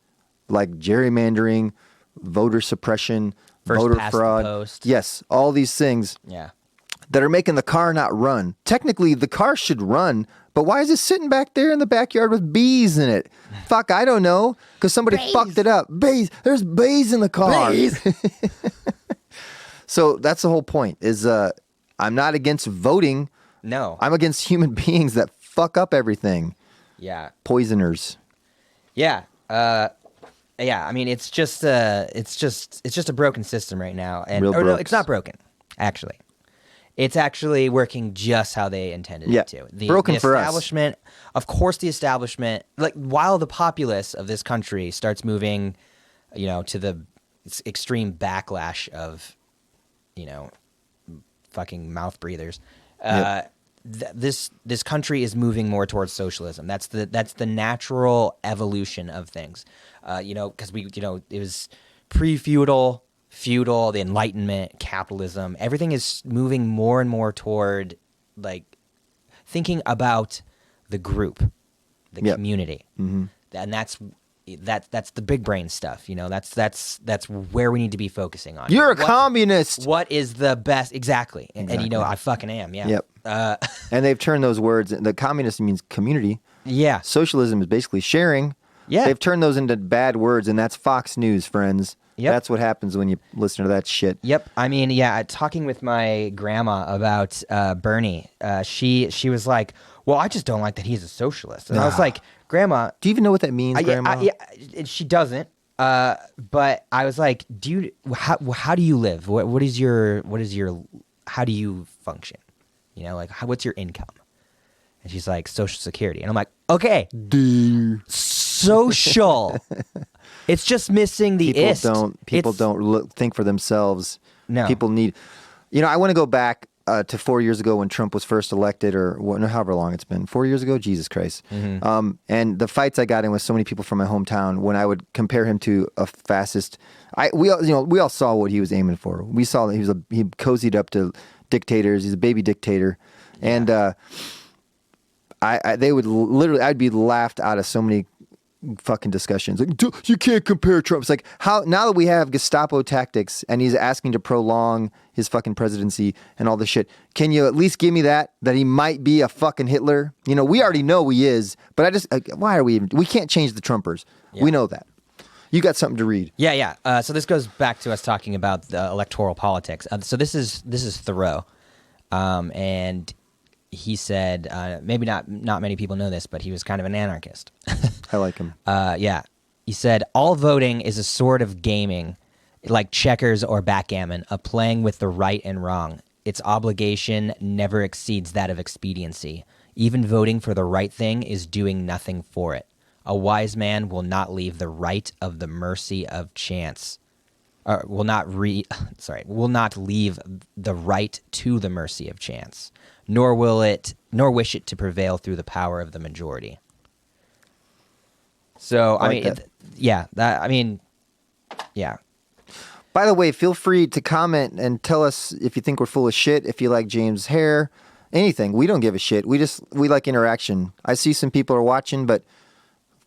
Speaker 3: like gerrymandering, voter suppression,
Speaker 1: First
Speaker 3: voter
Speaker 1: past the
Speaker 3: fraud.
Speaker 1: post.
Speaker 3: Yes, all these things that are making the car not run. Technically, the car should run, but why is it sitting back there in the backyard with bees in it? Fuck, I don't know, because somebody fucked it up. Bees. There's bees in the car.
Speaker 1: Bees.
Speaker 3: So that's the whole point, is I'm not against voting.
Speaker 1: No.
Speaker 3: I'm against human beings that fuck up everything.
Speaker 1: Yeah.
Speaker 3: Poisoners.
Speaker 1: Yeah. I mean, it's just a broken system right now, and
Speaker 3: Real
Speaker 1: no,
Speaker 3: brokes.
Speaker 1: it's not broken. Actually, it's actually working just how they intended it to.
Speaker 3: Broken for us.
Speaker 1: Establishment, of course, the establishment. Like while the populace of this country starts moving, to the extreme backlash of, fucking mouth breathers. This country is moving more towards socialism. That's the natural evolution of things. Because it was pre-feudal, feudal, the Enlightenment, capitalism. Everything is moving more and more toward like thinking about the group, the community, and that's the big brain stuff. That's where we need to be focusing on.
Speaker 3: You're a communist.
Speaker 1: What is the best? Exactly. And I fucking am. Yeah.
Speaker 3: Yep. And they've turned those words. The communist means community.
Speaker 1: Yeah.
Speaker 3: Socialism is basically sharing.
Speaker 1: Yeah.
Speaker 3: They've turned those into bad words, and that's Fox News, friends.
Speaker 1: Yep.
Speaker 3: That's what happens when you listen to that shit.
Speaker 1: Yep. I mean, talking with my grandma about Bernie, she was like, well, I just don't like that he's a socialist. And I was like, Grandma.
Speaker 3: Do you even know what that means, Grandma?
Speaker 1: She doesn't. But I was like, dude, how do you live? How do you function? What's your income? And she's like, Social Security. And I'm like, okay. Social. It's just missing the ist.
Speaker 3: People don't think for themselves.
Speaker 1: No.
Speaker 3: People need, I want to go back to 4 years ago when Trump was first elected, or however long it's been. 4 years ago? Jesus Christ.
Speaker 1: Mm-hmm.
Speaker 3: And the fights I got in with so many people from my hometown when I would compare him to a fascist. We all saw what he was aiming for. We saw that he cozied up to dictators. He's a baby dictator. And they would literally, I'd be laughed out of so many fucking discussions. Like, you can't compare Trump. It's like, how now that we have Gestapo tactics and he's asking to prolong his fucking presidency and all this shit, can you at least give me that he might be a fucking Hitler? We already know he is, but why are we can't change the Trumpers. Yeah. We know that. You got something to read.
Speaker 1: Yeah. So this goes back to us talking about the electoral politics. So this is Thoreau. And he said, maybe not many people know this, but he was kind of an anarchist.
Speaker 3: I like him.
Speaker 1: Yeah. He said, all voting is a sort of gaming, like checkers or backgammon, a playing with the right and wrong. Its obligation never exceeds that of expediency. Even voting for the right thing is doing nothing for it. A wise man will not leave the right of the mercy of chance. Will not leave the right to the mercy of chance, nor wish it to prevail through the power of the majority. So I mean, yeah.
Speaker 3: By the way, feel free to comment and tell us if you think we're full of shit. If you like James' hair, anything. We don't give a shit. We like interaction. I see some people are watching, but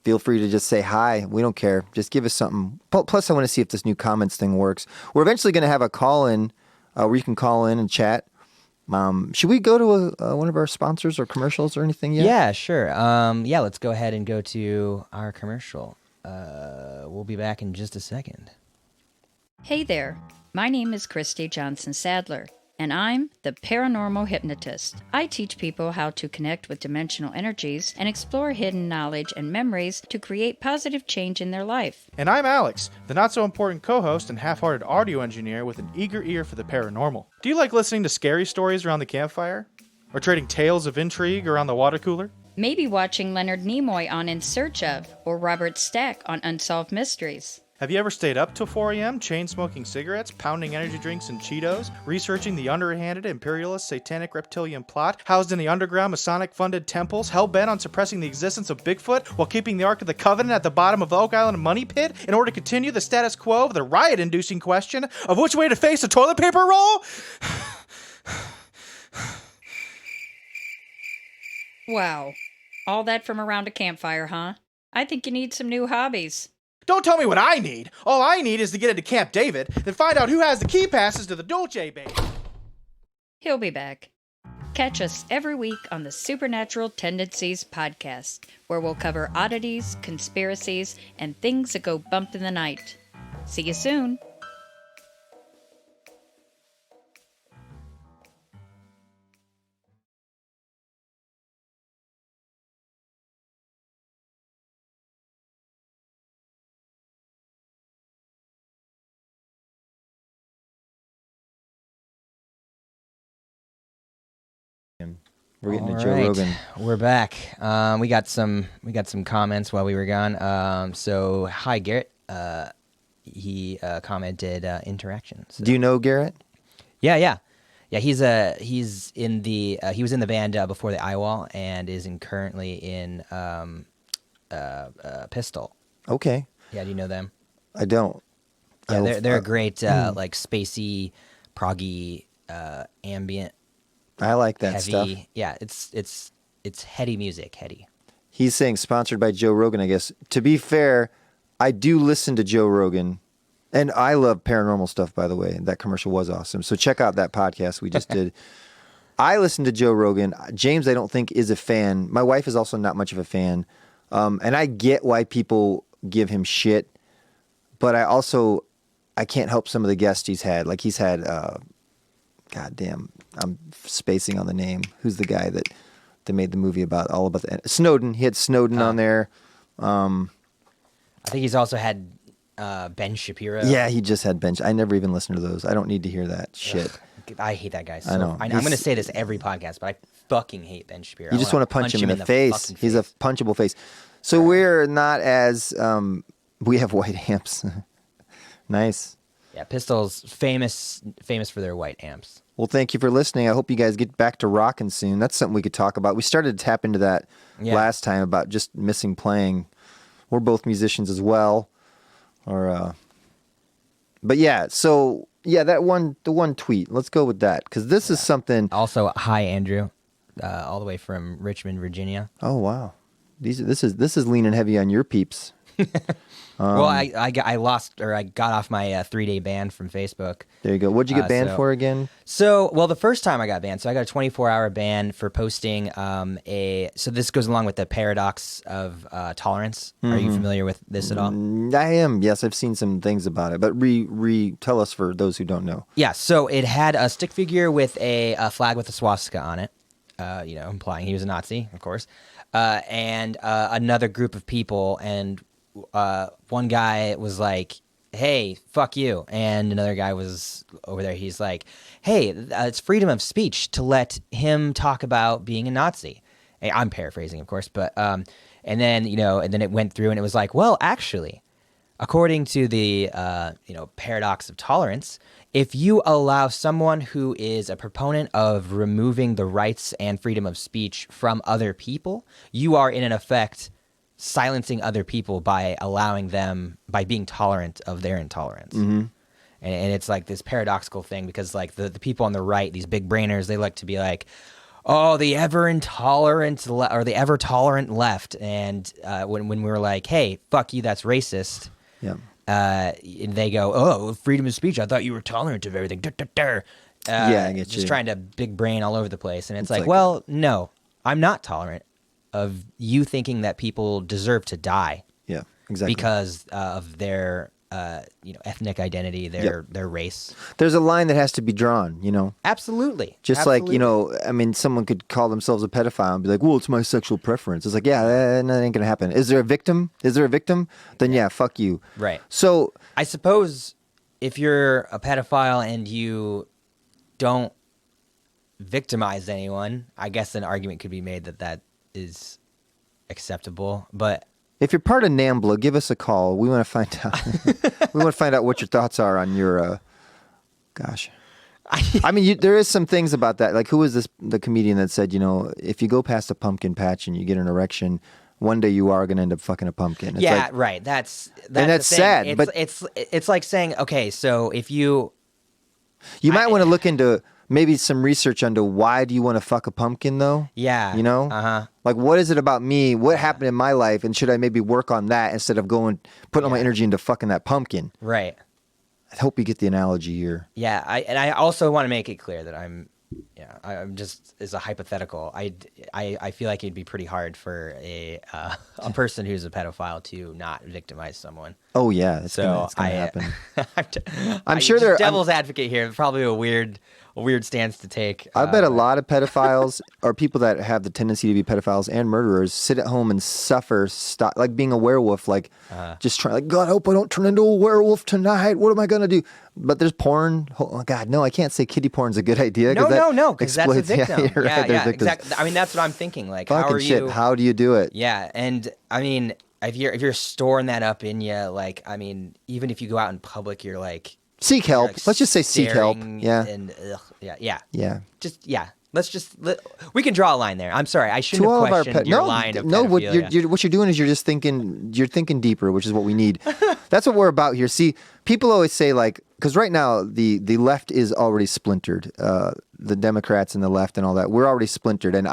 Speaker 3: feel free to just say hi. We don't care. Just give us something. Plus, I want to see if this new comments thing works. We're eventually going to have a call-in where you can call in and chat. Should we go to one of our sponsors or commercials or anything yet?
Speaker 1: Yeah, sure. Let's go ahead and go to our commercial. We'll be back in just a second.
Speaker 4: Hey there, my name is Christy Johnson Sadler, and I'm the Paranormal Hypnotist. I teach people how to connect with dimensional energies and explore hidden knowledge and memories to create positive change in their life.
Speaker 5: And I'm Alex, the not-so-important co-host and half-hearted audio engineer with an eager ear for the paranormal. Do you like listening to scary stories around the campfire? Or trading tales of intrigue around the water cooler?
Speaker 4: Maybe watching Leonard Nimoy on In Search Of, or Robert Stack on Unsolved Mysteries.
Speaker 5: Have you ever stayed up till 4 a.m., chain-smoking cigarettes, pounding energy drinks and Cheetos, researching the underhanded imperialist satanic reptilian plot housed in the underground Masonic-funded temples, hell-bent on suppressing the existence of Bigfoot while keeping the Ark of the Covenant at the bottom of the Oak Island money pit in order to continue the status quo of the riot-inducing question of which way to face a toilet paper roll?
Speaker 4: Wow. All that from around a campfire, huh? I think you need some new hobbies.
Speaker 5: Don't tell me what I need. All I need is to get into Camp David, then find out who has the key passes to the Dolce Bay.
Speaker 4: He'll be back. Catch us every week on the Supernatural Tendencies podcast, where we'll cover oddities, conspiracies, and things that go bump in the night. See you soon.
Speaker 3: We're getting
Speaker 1: All
Speaker 3: to Joe
Speaker 1: right,
Speaker 3: Rogan.
Speaker 1: We're back. We got some comments while we were gone. So hi Garrett. He commented interactions.
Speaker 3: Do you know Garrett?
Speaker 1: Yeah. He was in the band before the Eyewall and is currently in Pistol.
Speaker 3: Okay.
Speaker 1: Yeah, do you know them?
Speaker 3: I don't.
Speaker 1: Yeah, they're a great like spacey, proggy, ambient.
Speaker 3: I like that
Speaker 1: heavy
Speaker 3: stuff.
Speaker 1: Yeah, it's heady music. Heady.
Speaker 3: He's saying sponsored by Joe Rogan, I guess. To be fair, I do listen to Joe Rogan, and I love paranormal stuff, by the way. That commercial was awesome. So check out that podcast we just did. I listen to Joe Rogan. James, I don't think, is a fan. My wife is also not much of a fan. And I get why people give him shit, but I can't help some of the guests he's had. Like he's had, goddamn, I'm spacing on the name. Who's the guy that made the movie about Snowden? He had Snowden on there.
Speaker 1: I think he's also had Ben Shapiro.
Speaker 3: Yeah, he just had Ben. I never even listened to those. I don't need to hear that shit.
Speaker 1: Ugh, I hate that guy. So
Speaker 3: I know.
Speaker 1: I'm going to say this every podcast, but I fucking hate Ben Shapiro.
Speaker 3: You just want to punch him in the face.
Speaker 1: fucking
Speaker 3: He's a punchable face. So we're not as we have white amps. Nice.
Speaker 1: Yeah, Pistol's famous for their white amps.
Speaker 3: Well, thank you for listening. I hope you guys get back to rocking soon. That's something we could talk about. We started to tap into that last time about just missing playing. We're both musicians as well. But yeah, so yeah, the one tweet. Let's go with that because this is something.
Speaker 1: Also, hi Andrew, all the way from Richmond, Virginia.
Speaker 3: Oh wow, this is leaning heavy on your peeps.
Speaker 1: Well, I got off my 3-day ban from Facebook.
Speaker 3: There you go. What'd you get banned for again?
Speaker 1: So, the first time I got banned, so I got a 24-hour ban for posting so this goes along with the paradox of tolerance. Mm-hmm. Are you familiar with this at all?
Speaker 3: I am. Yes, I've seen some things about it, but tell us for those who don't know.
Speaker 1: Yeah, so it had a stick figure with a flag with a swastika on it, implying he was a Nazi, of course, and another group of people, and one guy was like, hey, fuck you. And another guy was over there. He's like, hey, it's freedom of speech to let him talk about being a Nazi. Hey, I'm paraphrasing, of course. But, and then it went through and it was like, well, actually, according to the, paradox of tolerance, if you allow someone who is a proponent of removing the rights and freedom of speech from other people, you are in effect silencing other people by being tolerant of their intolerance. Mm-hmm. And it's like this paradoxical thing because like the people on the right, these big brainers, they like to be like, oh, the ever intolerant or the ever tolerant left, and when we were like, hey, fuck you, that's racist.
Speaker 3: Yeah.
Speaker 1: They go, oh, freedom of speech. I thought you were tolerant of everything.
Speaker 3: Yeah, I get
Speaker 1: just
Speaker 3: you.
Speaker 1: trying to big brain all over the place, and it's like,
Speaker 3: like-
Speaker 1: well, no, I'm not tolerant of you thinking that people deserve to die
Speaker 3: Yeah, exactly.
Speaker 1: because of their ethnic identity, their race.
Speaker 3: There's a line that has to be drawn,
Speaker 1: Absolutely.
Speaker 3: Just
Speaker 1: Absolutely.
Speaker 3: like, I mean, someone could call themselves a pedophile and be like, well, it's my sexual preference. It's like, yeah, that ain't going to happen. Is there a victim? Then yeah, fuck you.
Speaker 1: Right.
Speaker 3: So,
Speaker 1: I suppose if you're a pedophile and you don't victimize anyone, I guess an argument could be made that is acceptable. But
Speaker 3: if you're part of NAMBLA, give us a call. We want to find out. We want to find out what your thoughts are on your, gosh. I mean, there is some things about that. Like, who was the comedian that said, if you go past a pumpkin patch and you get an erection, one day you are going to end up fucking a pumpkin. It's
Speaker 1: yeah,
Speaker 3: like,
Speaker 1: right. That's
Speaker 3: and that's
Speaker 1: the thing.
Speaker 3: sad. But
Speaker 1: it's like saying, okay, so if you
Speaker 3: might want to look into maybe some research into why do you want to fuck a pumpkin, though?
Speaker 1: Yeah.
Speaker 3: Uh-huh. Like, what is it about me? What happened in my life? And should I maybe work on that instead of putting all my energy into fucking that pumpkin?
Speaker 1: Right.
Speaker 3: I hope you get the analogy here.
Speaker 1: Yeah, I also want to make it clear that I'm just as a hypothetical. I feel like it'd be pretty hard for a person who's a pedophile to not victimize someone.
Speaker 3: Oh yeah, it's
Speaker 1: So
Speaker 3: gonna happen.
Speaker 1: I'm
Speaker 3: sure there-
Speaker 1: devil's advocate here. Probably a weird stance to take.
Speaker 3: I bet a lot of pedophiles or people that have the tendency to be pedophiles and murderers sit at home and suffer, like being a werewolf, like just trying, like, God, I hope I don't turn into a werewolf tonight. What am I gonna do? But there's porn. Oh God, no, I can't say kiddie porn's a good idea.
Speaker 1: No, because that's a
Speaker 3: exploits-
Speaker 1: victim.
Speaker 3: Yeah, you're right, there's victims.
Speaker 1: Exactly. I mean, that's what I'm thinking. Like,
Speaker 3: Fucking
Speaker 1: how are
Speaker 3: shit.
Speaker 1: you?
Speaker 3: How do you do it?
Speaker 1: Yeah, and I mean, if you're storing that up in you, like, I mean, even if you go out in public, you're like.
Speaker 3: Seek help.
Speaker 1: Like
Speaker 3: Let's just say seek help.
Speaker 1: staring
Speaker 3: Yeah.
Speaker 1: And yeah.
Speaker 3: Yeah.
Speaker 1: We can draw a line there. I'm sorry, I shouldn't
Speaker 3: To
Speaker 1: have
Speaker 3: all of our
Speaker 1: questioned your line of
Speaker 3: no, what
Speaker 1: pedophilia.
Speaker 3: what you're doing is you're thinking deeper, which is what we need. That's what we're about here. See, people always say, like, because right now the left is already splintered. The Democrats and the left and all that, we're already splintered. And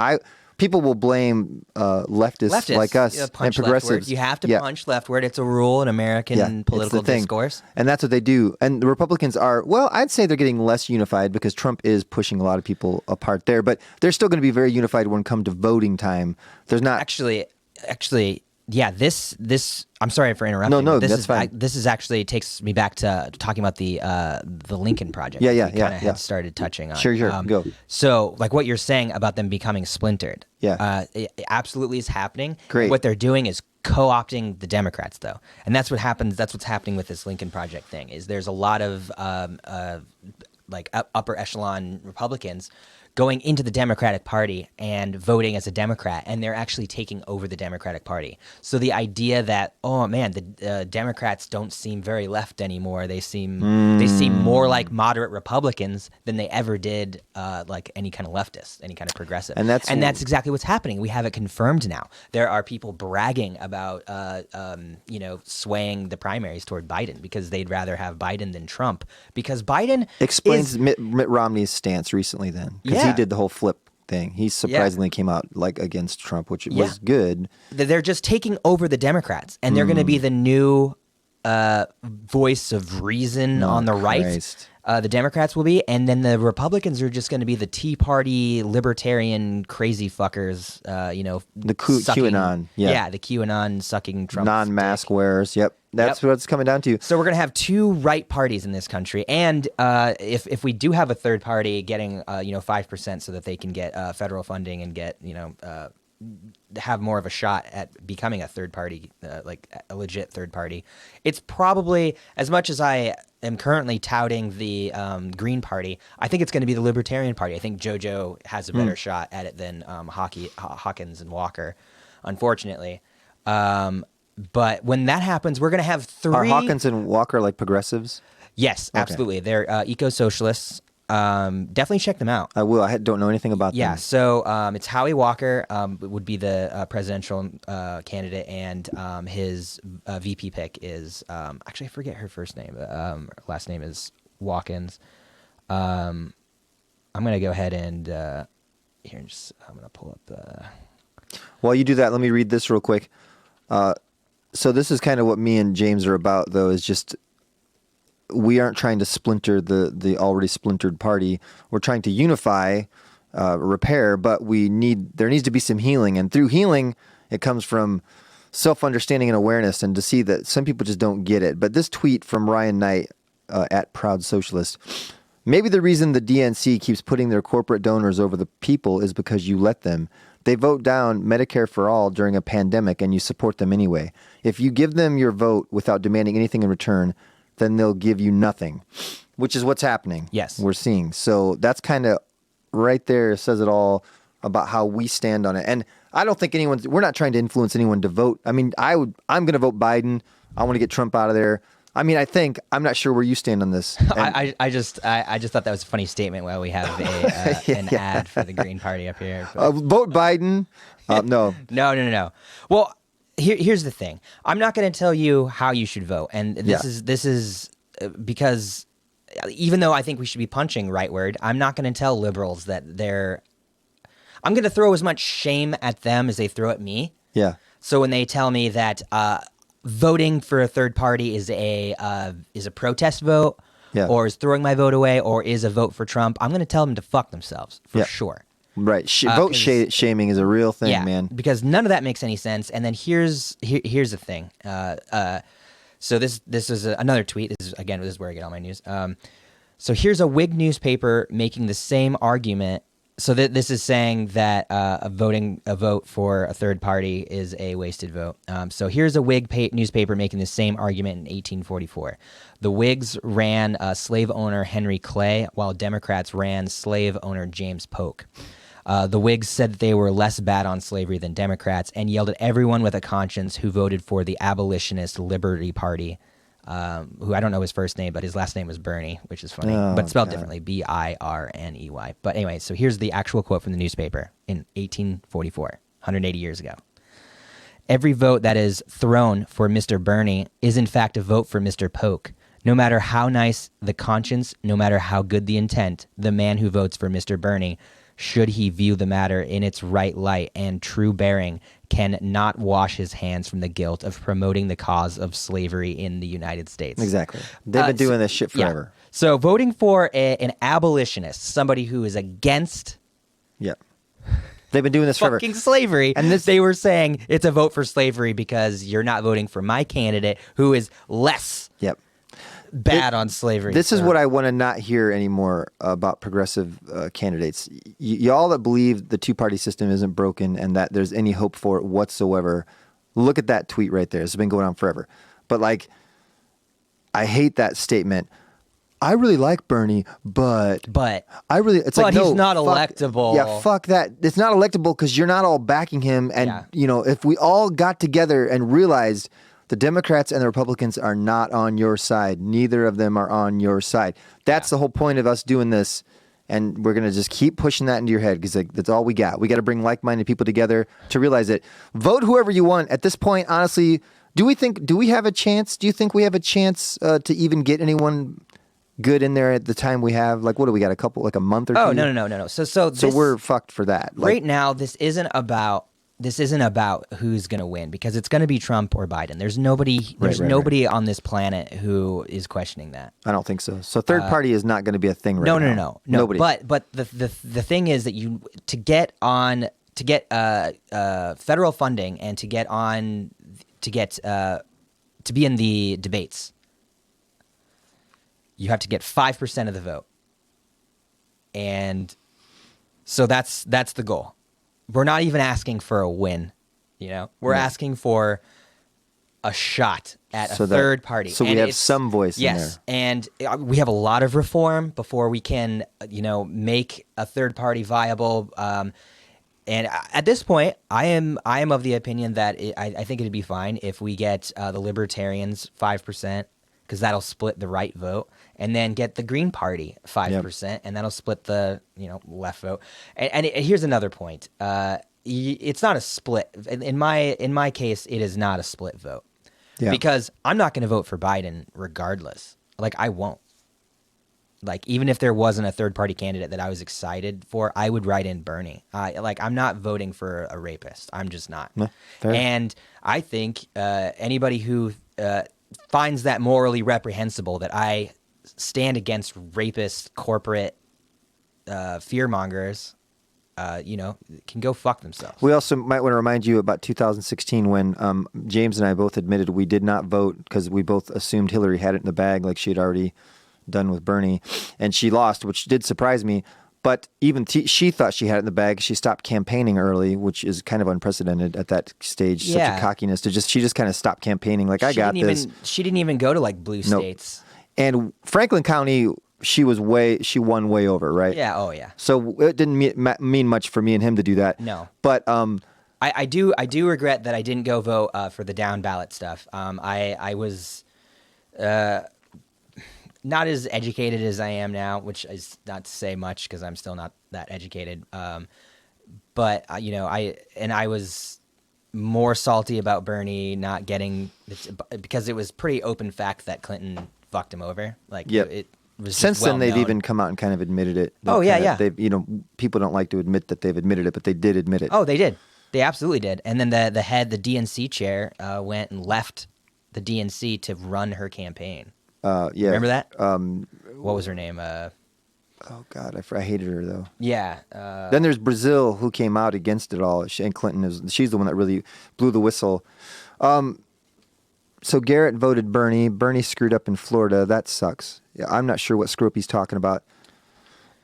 Speaker 3: people will blame leftists like us and
Speaker 1: punch
Speaker 3: progressives.
Speaker 1: leftward. You have to punch leftward. It's a rule in American political
Speaker 3: it's the thing.
Speaker 1: discourse.
Speaker 3: And that's what they do. And the Republicans are, well, I'd say they're getting less unified because Trump is pushing a lot of people apart there. But they're still going to be very unified when it comes to voting time. There's not...
Speaker 1: Actually, yeah, this I'm sorry for interrupting.
Speaker 3: No,
Speaker 1: but this
Speaker 3: that's
Speaker 1: is,
Speaker 3: fine.
Speaker 1: This is actually takes me back to talking about the Lincoln Project.
Speaker 3: Yeah,
Speaker 1: we kind of had started touching on.
Speaker 3: Sure, go.
Speaker 1: So, like what you're saying about them becoming splintered.
Speaker 3: Yeah.
Speaker 1: It absolutely is happening.
Speaker 3: Great.
Speaker 1: What they're doing is co-opting the Democrats, though, and that's what happens. That's what's happening with this Lincoln Project thing. Is there's a lot of like upper echelon Republicans going into the Democratic Party and voting as a Democrat, and they're actually taking over the Democratic Party. So the idea that, oh man, the Democrats don't seem very left anymore. They seem more like moderate Republicans than they ever did, like any kind of leftist, any kind of progressive.
Speaker 3: And that's
Speaker 1: exactly what's happening. We have it confirmed now. There are people bragging about, swaying the primaries toward Biden because they'd rather have Biden than Trump, because Biden
Speaker 3: explains Mitt Romney's stance recently then. Because he did the whole flip thing. He surprisingly came out like against Trump, which was good.
Speaker 1: They're just taking over the Democrats, and they're going to be the new voice of reason on the right. The Democrats will be, and then the Republicans are just going to be the Tea Party libertarian crazy fuckers.
Speaker 3: The QAnon,
Speaker 1: the QAnon sucking Trump
Speaker 3: non-mask wearers. Yep, that's what it's coming down to.
Speaker 1: So we're going to have two right parties in this country, and if we do have a third party getting 5% so that they can get federal funding and get have more of a shot at becoming a third party, like a legit third party. It's probably, as much as I am currently touting the Green Party, I think it's going to be the Libertarian Party. I think JoJo has a better shot at it than Hawkins and Walker, unfortunately. But when that happens, we're going to have three...
Speaker 3: Are Hawkins and Walker like progressives?
Speaker 1: Yes, absolutely. They're eco-socialists. Definitely check them out.
Speaker 3: I will. I don't know anything about them.
Speaker 1: Yeah, so it's Howie Walker would be the presidential candidate, and his VP pick is actually I forget her first name. Her last name is Watkins. I'm gonna go ahead and here. I'm gonna pull up the.
Speaker 3: While you do that, let me read this real quick. So this is kind of what me and James are about, though, is just we aren't trying to splinter the already splintered party. We're trying to unify, repair, but there needs to be some healing. And through healing, it comes from self-understanding and awareness, and to see that some people just don't get it. But this tweet from Ryan Knight at Proud Socialist, maybe the reason the DNC keeps putting their corporate donors over the people is because you let them. They vote down Medicare for all during a pandemic, and you support them anyway. If you give them your vote without demanding anything in return, then they'll give you nothing, which is what's happening.
Speaker 1: Yes.
Speaker 3: We're seeing. So that's kind of right there, says it all about how we stand on it. And I don't think we're not trying to influence anyone to vote. I mean, I'm going to vote Biden. I want to get Trump out of there. I mean, I'm not sure where you stand on this.
Speaker 1: I just thought that was a funny statement while we have an ad for the Green Party up here.
Speaker 3: Vote Biden. No.
Speaker 1: No. Well, here's the thing. I'm not going to tell you how you should vote, and this is because even though I think we should be punching rightward, I'm not going to tell liberals that I'm going to throw as much shame at them as they throw at me.
Speaker 3: Yeah.
Speaker 1: So when they tell me that voting for a third party is a protest vote, or is throwing my vote away, or is a vote for Trump, I'm going to tell them to fuck themselves for sure.
Speaker 3: Right. Vote shaming is a real thing, man.
Speaker 1: Because none of that makes any sense. And then here's the thing. So this is another tweet. This is where I get all my news. So here's a Whig newspaper making the same argument. So this is saying that a vote for a third party is a wasted vote. So here's a Whig newspaper making the same argument in 1844. The Whigs ran slave owner Henry Clay, while Democrats ran slave owner James Polk. The Whigs said that they were less bad on slavery than Democrats, and yelled at everyone with a conscience who voted for the abolitionist Liberty Party, who I don't know his first name, but his last name was Bernie, which is funny, but spelled differently, Birney. But anyway, so here's the actual quote from the newspaper in 1844, 180 years ago. Every vote that is thrown for Mr. Bernie is in fact a vote for Mr. Polk. No matter how nice the conscience, no matter how good the intent, the man who votes for Mr. Bernie, should he view the matter in its right light and true bearing, can not wash his hands from the guilt of promoting the cause of slavery in the United States.
Speaker 3: Exactly. They've been doing this shit forever.
Speaker 1: Yeah. So voting for an abolitionist, somebody who is against
Speaker 3: they've been doing this forever.
Speaker 1: Fucking slavery. And they were saying it's a vote for slavery because you're not voting for my candidate who is less bad on slavery.
Speaker 3: This is what I want to not hear anymore about progressive candidates. Y'all that believe the two-party system isn't broken and that there's any hope for it whatsoever, look at that tweet right there. It's been going on forever. But I hate that statement. I really like Bernie, but I really, it's like, no,
Speaker 1: he's not electable.
Speaker 3: Yeah, fuck that. It's not electable because you're not all backing him. And, if we all got together and realized the Democrats and the Republicans are not on your side. Neither of them are on your side. That's the whole point of us doing this, and we're going to just keep pushing that into your head because that's all we got. We got to bring like-minded people together to realize it. Vote whoever you want. At this point, honestly, do we have a chance? Do you think we have a chance to even get anyone good in there at the time we have? What do we got? A month or two?
Speaker 1: Oh, no. So
Speaker 3: we're fucked for that.
Speaker 1: Right now, this isn't about who's going to win because it's going to be Trump or Biden. There's nobody on this planet who is questioning that.
Speaker 3: I don't think so. So third party is not going to be a thing right now.
Speaker 1: No.
Speaker 3: Nobody.
Speaker 1: But the thing is that to get federal funding and to be in the debates, you have to get 5% of the vote. And so that's the goal. We're not even asking for a win, We're asking for a shot at a third party.
Speaker 3: So we have some voice in there.
Speaker 1: Yes, and we have a lot of reform before we can, make a third party viable. And at this point, I am of the opinion that I think it'd be fine if we get the Libertarians 5%. Because that'll split the right vote, and then get the Green Party 5%, and that'll split the left vote. And here's another point: it's not a split. In my case, it is not a split vote, because I'm not going to vote for Biden regardless. I won't. Like, even if there wasn't a third-party candidate that I was excited for, I would write in Bernie. I'm not voting for a rapist. I'm just not.
Speaker 3: Yeah, fair.
Speaker 1: And I think anybody who finds that morally reprehensible, that I stand against rapist corporate fearmongers, can go fuck themselves.
Speaker 3: We also might want to remind you about 2016 when James and I both admitted we did not vote because we both assumed Hillary had it in the bag, like she had already done with Bernie, and she lost, which did surprise me. But even she thought she had it in the bag. She stopped campaigning early, which is kind of unprecedented at that stage.
Speaker 1: Yeah.
Speaker 3: Such a cockiness to she just kind of stopped campaining. Like, I got this.
Speaker 1: She didn't even go to like blue
Speaker 3: Nope.
Speaker 1: states.
Speaker 3: And Franklin County, she won way over, right?
Speaker 1: Yeah. Oh yeah.
Speaker 3: So it didn't mean much for me and him to do that.
Speaker 1: No.
Speaker 3: But
Speaker 1: I do regret that I didn't go vote for the down ballot stuff. I was not as educated as I am now, which is not to say much because I'm still not that educated. But I was more salty about Bernie not getting, because it was pretty open fact that Clinton fucked him over. Like,
Speaker 3: Yep.
Speaker 1: it was just
Speaker 3: since then, they've
Speaker 1: well-known.
Speaker 3: even come out and kind of admitted it.
Speaker 1: Oh, yeah.
Speaker 3: They've, people don't like to admit that they've admitted it, but they did admit it.
Speaker 1: Oh, they did. They absolutely did. And then the DNC chair, went and left the DNC to run her campaign.
Speaker 3: Yeah.
Speaker 1: Remember that? What was her name?
Speaker 3: Oh God, I hated her though.
Speaker 1: Yeah.
Speaker 3: Then there's Brazil, who came out against it all. And Clinton she's the one that really blew the whistle. So Garrett voted Bernie. Bernie screwed up in Florida. That sucks. Yeah, I'm not sure what screw up he's talking about.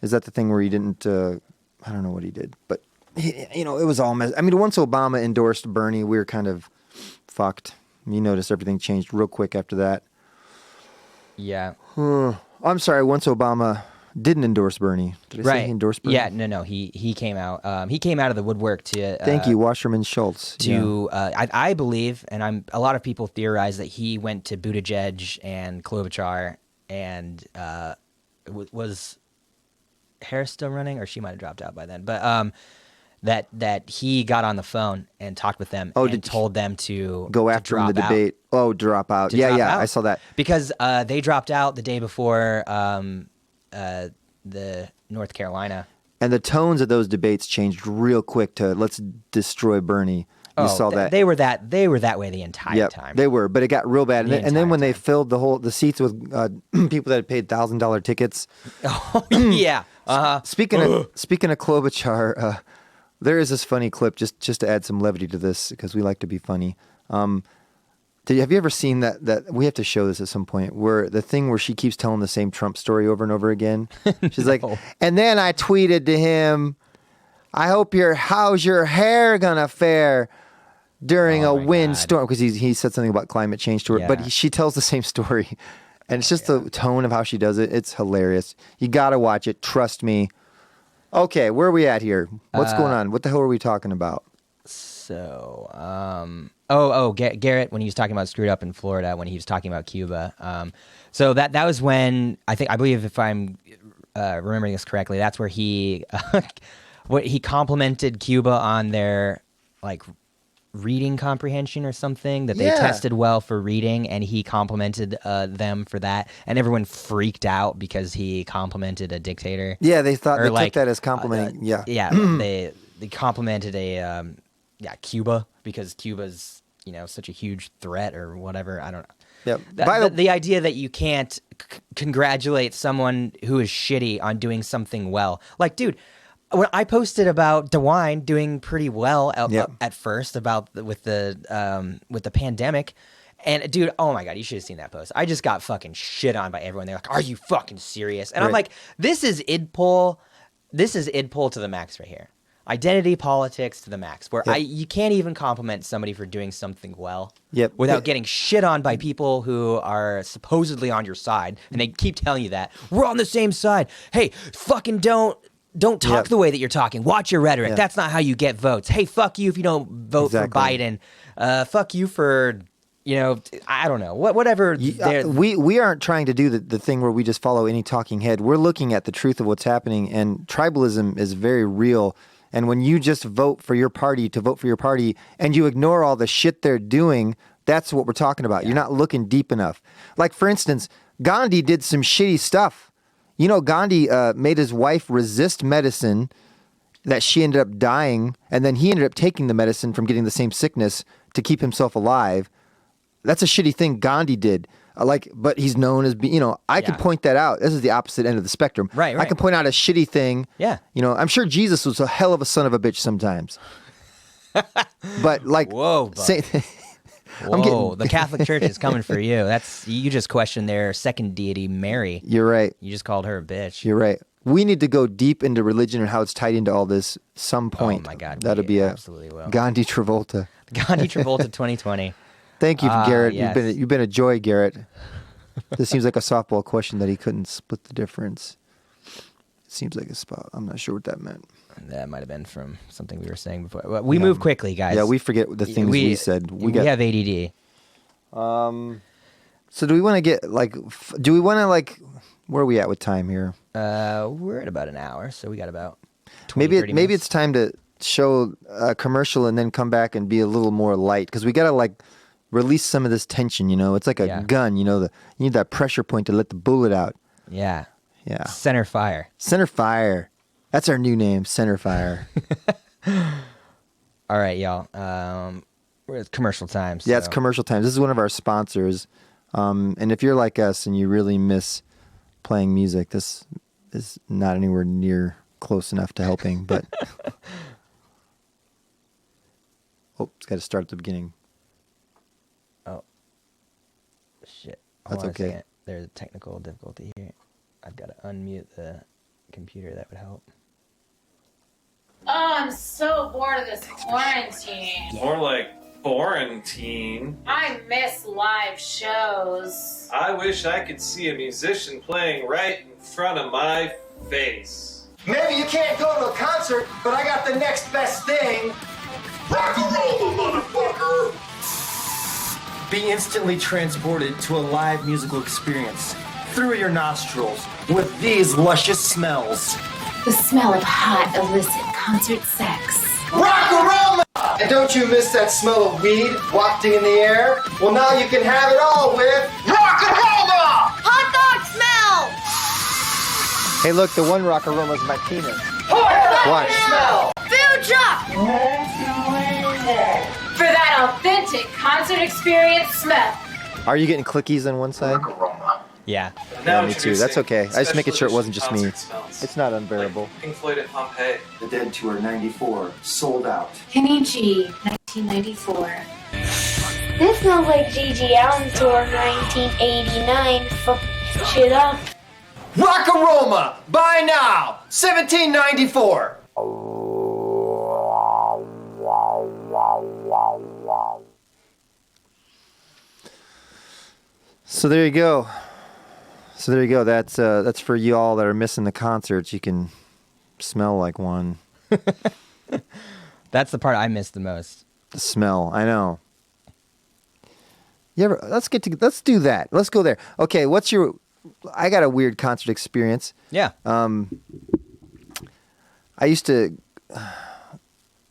Speaker 3: Is that the thing where he didn't? I don't know what he did, but it was all mess. I mean, once Obama endorsed Bernie, we were kind of fucked. You notice everything changed real quick after that.
Speaker 1: Yeah.
Speaker 3: I'm sorry. Once Obama didn't endorse Bernie, did I say he endorsed Bernie?
Speaker 1: Yeah. No. He came out. He came out of the woodwork to.
Speaker 3: Thank you, Wasserman Schultz.
Speaker 1: I believe, and a lot of people theorize that he went to Buttigieg and Klobuchar, and was Harris still running, or she might have dropped out by then. But that he got on the phone and talked with them and told them to
Speaker 3: go after him in the debate. Oh, drop out.
Speaker 1: Drop out.
Speaker 3: I saw that.
Speaker 1: Because they dropped out the day before the North Carolina.
Speaker 3: And the tones of those debates changed real quick to let's destroy Bernie. You saw that.
Speaker 1: They were that way the entire time.
Speaker 3: They were, but it got real bad. And then when they
Speaker 1: time.
Speaker 3: filled the seats with people that had paid $1,000 tickets.
Speaker 1: Oh yeah.
Speaker 3: Speaking of Klobuchar, there is this funny clip just to add some levity to this because we like to be funny. Have you ever seen that we have to show this at some point, where the thing where she keeps telling the same Trump story over and over again? She's like, and then I tweeted to him, I hope how's your hair gonna fare during a windstorm? Because he said something about climate change to her, but she tells the same story. And it's just the tone of how she does it. It's hilarious. You got to watch it. Trust me. Okay, where are we at here? What's going on? What the hell are we talking about?
Speaker 1: So, Garrett, when he was talking about screwed up in Florida, when he was talking about Cuba. So that was when, I believe if I'm remembering this correctly, that's where he he complimented Cuba on their reading comprehension or something, that they tested well for reading, and he complimented them for that, and everyone freaked out because he complimented a dictator.
Speaker 3: Yeah, they thought they took that as complimenting.
Speaker 1: They complimented Cuba because Cuba's such a huge threat or whatever. I don't know.
Speaker 3: Yeah.
Speaker 1: The idea that you can't congratulate someone who is shitty on doing something well, dude. When I posted about DeWine doing pretty well at first with the pandemic, and dude, oh my God, you should have seen that post. I just got fucking shit on by everyone. They're like, "Are you fucking serious?" And I'm like, "This is idpol. This is idpol to the max right here. Identity politics to the max. Where you can't even compliment somebody for doing something well, without getting shit on by people who are supposedly on your side, and they keep telling you that we're on the same side. Hey, fucking Don't talk the way that you're talking. Watch your rhetoric.
Speaker 3: Yeah.
Speaker 1: That's not how you get votes. Hey, fuck you if you don't vote for Biden. Fuck you for, I don't know. Whatever.
Speaker 3: We aren't trying to do the thing where we just follow any talking head. We're looking at the truth of what's happening, and tribalism is very real. And when you just vote for your party to vote for your party and you ignore all the shit they're doing, that's what we're talking about. You're not looking deep enough. Like, for instance, Gandhi did some shitty stuff. You know, Gandhi made his wife resist medicine that she ended up dying, and then he ended up taking the medicine from getting the same sickness to keep himself alive. That's a shitty thing Gandhi did. But he's known as being, I can point that out. This is the opposite end of the spectrum.
Speaker 1: Right.
Speaker 3: I can point out a shitty thing.
Speaker 1: Yeah.
Speaker 3: I'm sure Jesus was a hell of a son of a bitch sometimes. But
Speaker 1: Whoa, bud. Whoa, the Catholic Church is coming for you. You just questioned their second deity, Mary.
Speaker 3: You're right.
Speaker 1: You just called her a bitch.
Speaker 3: You're right. We need to go deep into religion and how it's tied into all this some point.
Speaker 1: Oh my God,
Speaker 3: That'll be
Speaker 1: absolutely will.
Speaker 3: Gandhi Travolta.
Speaker 1: Gandhi Travolta 2020.
Speaker 3: Thank you, Garrett.
Speaker 1: Yes.
Speaker 3: You've been a joy, Garrett. This seems like a softball question that he couldn't split the difference. It seems like a spot. I'm not sure what that meant.
Speaker 1: That might have been from something we were saying before. But we move quickly, guys.
Speaker 3: Yeah, we forget the things we said.
Speaker 1: We have ADD.
Speaker 3: So do we want to get where are we at with time here?
Speaker 1: We're at about an hour, so we got about 20, 30
Speaker 3: Maybe
Speaker 1: minutes.
Speaker 3: it's time to show a commercial and then come back and be a little more light, because we got to release some of this tension. It's like a gun. You need that pressure point to let the bullet out.
Speaker 1: Yeah.
Speaker 3: Yeah.
Speaker 1: Center fire.
Speaker 3: Center Fire. That's our new name, Center Fire.
Speaker 1: All right, y'all. We're at commercial time.
Speaker 3: Yeah, it's
Speaker 1: so-
Speaker 3: commercial time. This is one of our sponsors. And if you're like us and you really miss playing music, this is not anywhere near close enough to helping. But it's got to start at the beginning.
Speaker 1: Oh, shit.
Speaker 3: That's
Speaker 1: Hold on a
Speaker 3: okay.
Speaker 1: second. There's a technical difficulty here. I've got to unmute the computer. That would help.
Speaker 6: Oh, I'm so bored of this quarantine.
Speaker 7: More like quarantine.
Speaker 6: I miss live shows.
Speaker 7: I wish I could see a musician playing right in front of my face.
Speaker 8: Maybe you can't go to a concert, but I got the next best thing. Rock and roll, motherfucker! Be instantly transported to a live musical experience through your nostrils with these luscious smells.
Speaker 6: The smell of hot, illicit concert sex.
Speaker 8: Rock-a-roma! And don't you miss that smell of weed wafting in the air? Well, now you can have it all with Rock-a-roma!
Speaker 6: Hot dog smell!
Speaker 3: Hey, look, the one rock aroma is my penis.
Speaker 8: Watch. Smell!
Speaker 6: Food truck! For that authentic concert experience smell.
Speaker 3: Are you getting clickies on one side?
Speaker 1: Yeah.
Speaker 7: Now
Speaker 3: me too. That's okay. I just making sure it wasn't just me.
Speaker 7: Special edition concert
Speaker 3: It's not
Speaker 7: smells.
Speaker 3: unbearable.
Speaker 7: Like Pink Floyd at Pompeii.
Speaker 8: The Dead Tour 94, sold out.
Speaker 6: Kenichi, 1994.
Speaker 9: This smells like G.G. Allen Tour 1989. Fuck shit up.
Speaker 8: Rock-a-roma! Buy now! 1794!
Speaker 3: So there you go. That's for you all that are missing the concerts. You can smell like one.
Speaker 1: That's the part I miss the most.
Speaker 3: The smell. I know. Let's do that. Let's go there. Okay, I got a weird concert experience.
Speaker 1: Yeah.
Speaker 3: I used to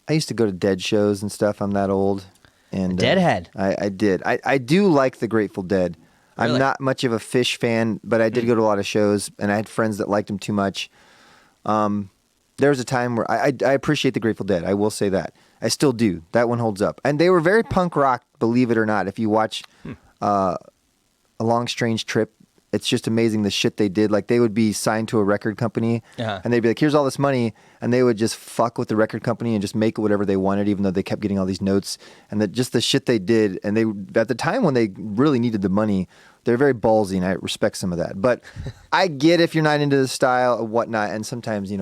Speaker 3: go to Dead shows and stuff. I'm that old. And
Speaker 1: Deadhead.
Speaker 3: I did. I do like the Grateful Dead. I'm
Speaker 1: Really?
Speaker 3: not much of a Fish fan, but I did go to a lot of shows, and I had friends that liked them too much. There was a time where I appreciate the Grateful Dead. I will say that. I still do. That one holds up. And they were very punk rock, believe it or not. If you watch A Long Strange Trip, it's just amazing the shit they did. Like, they would be signed to a record company, and they'd be like, here's all this money, and they would just fuck with the record company and just make it whatever they wanted, even though they kept getting all these notes. And just the shit they did, and they, at the time when they really needed the money, they're very ballsy, and I respect some of that. But I get if you're not into the style or whatnot, and sometimes, you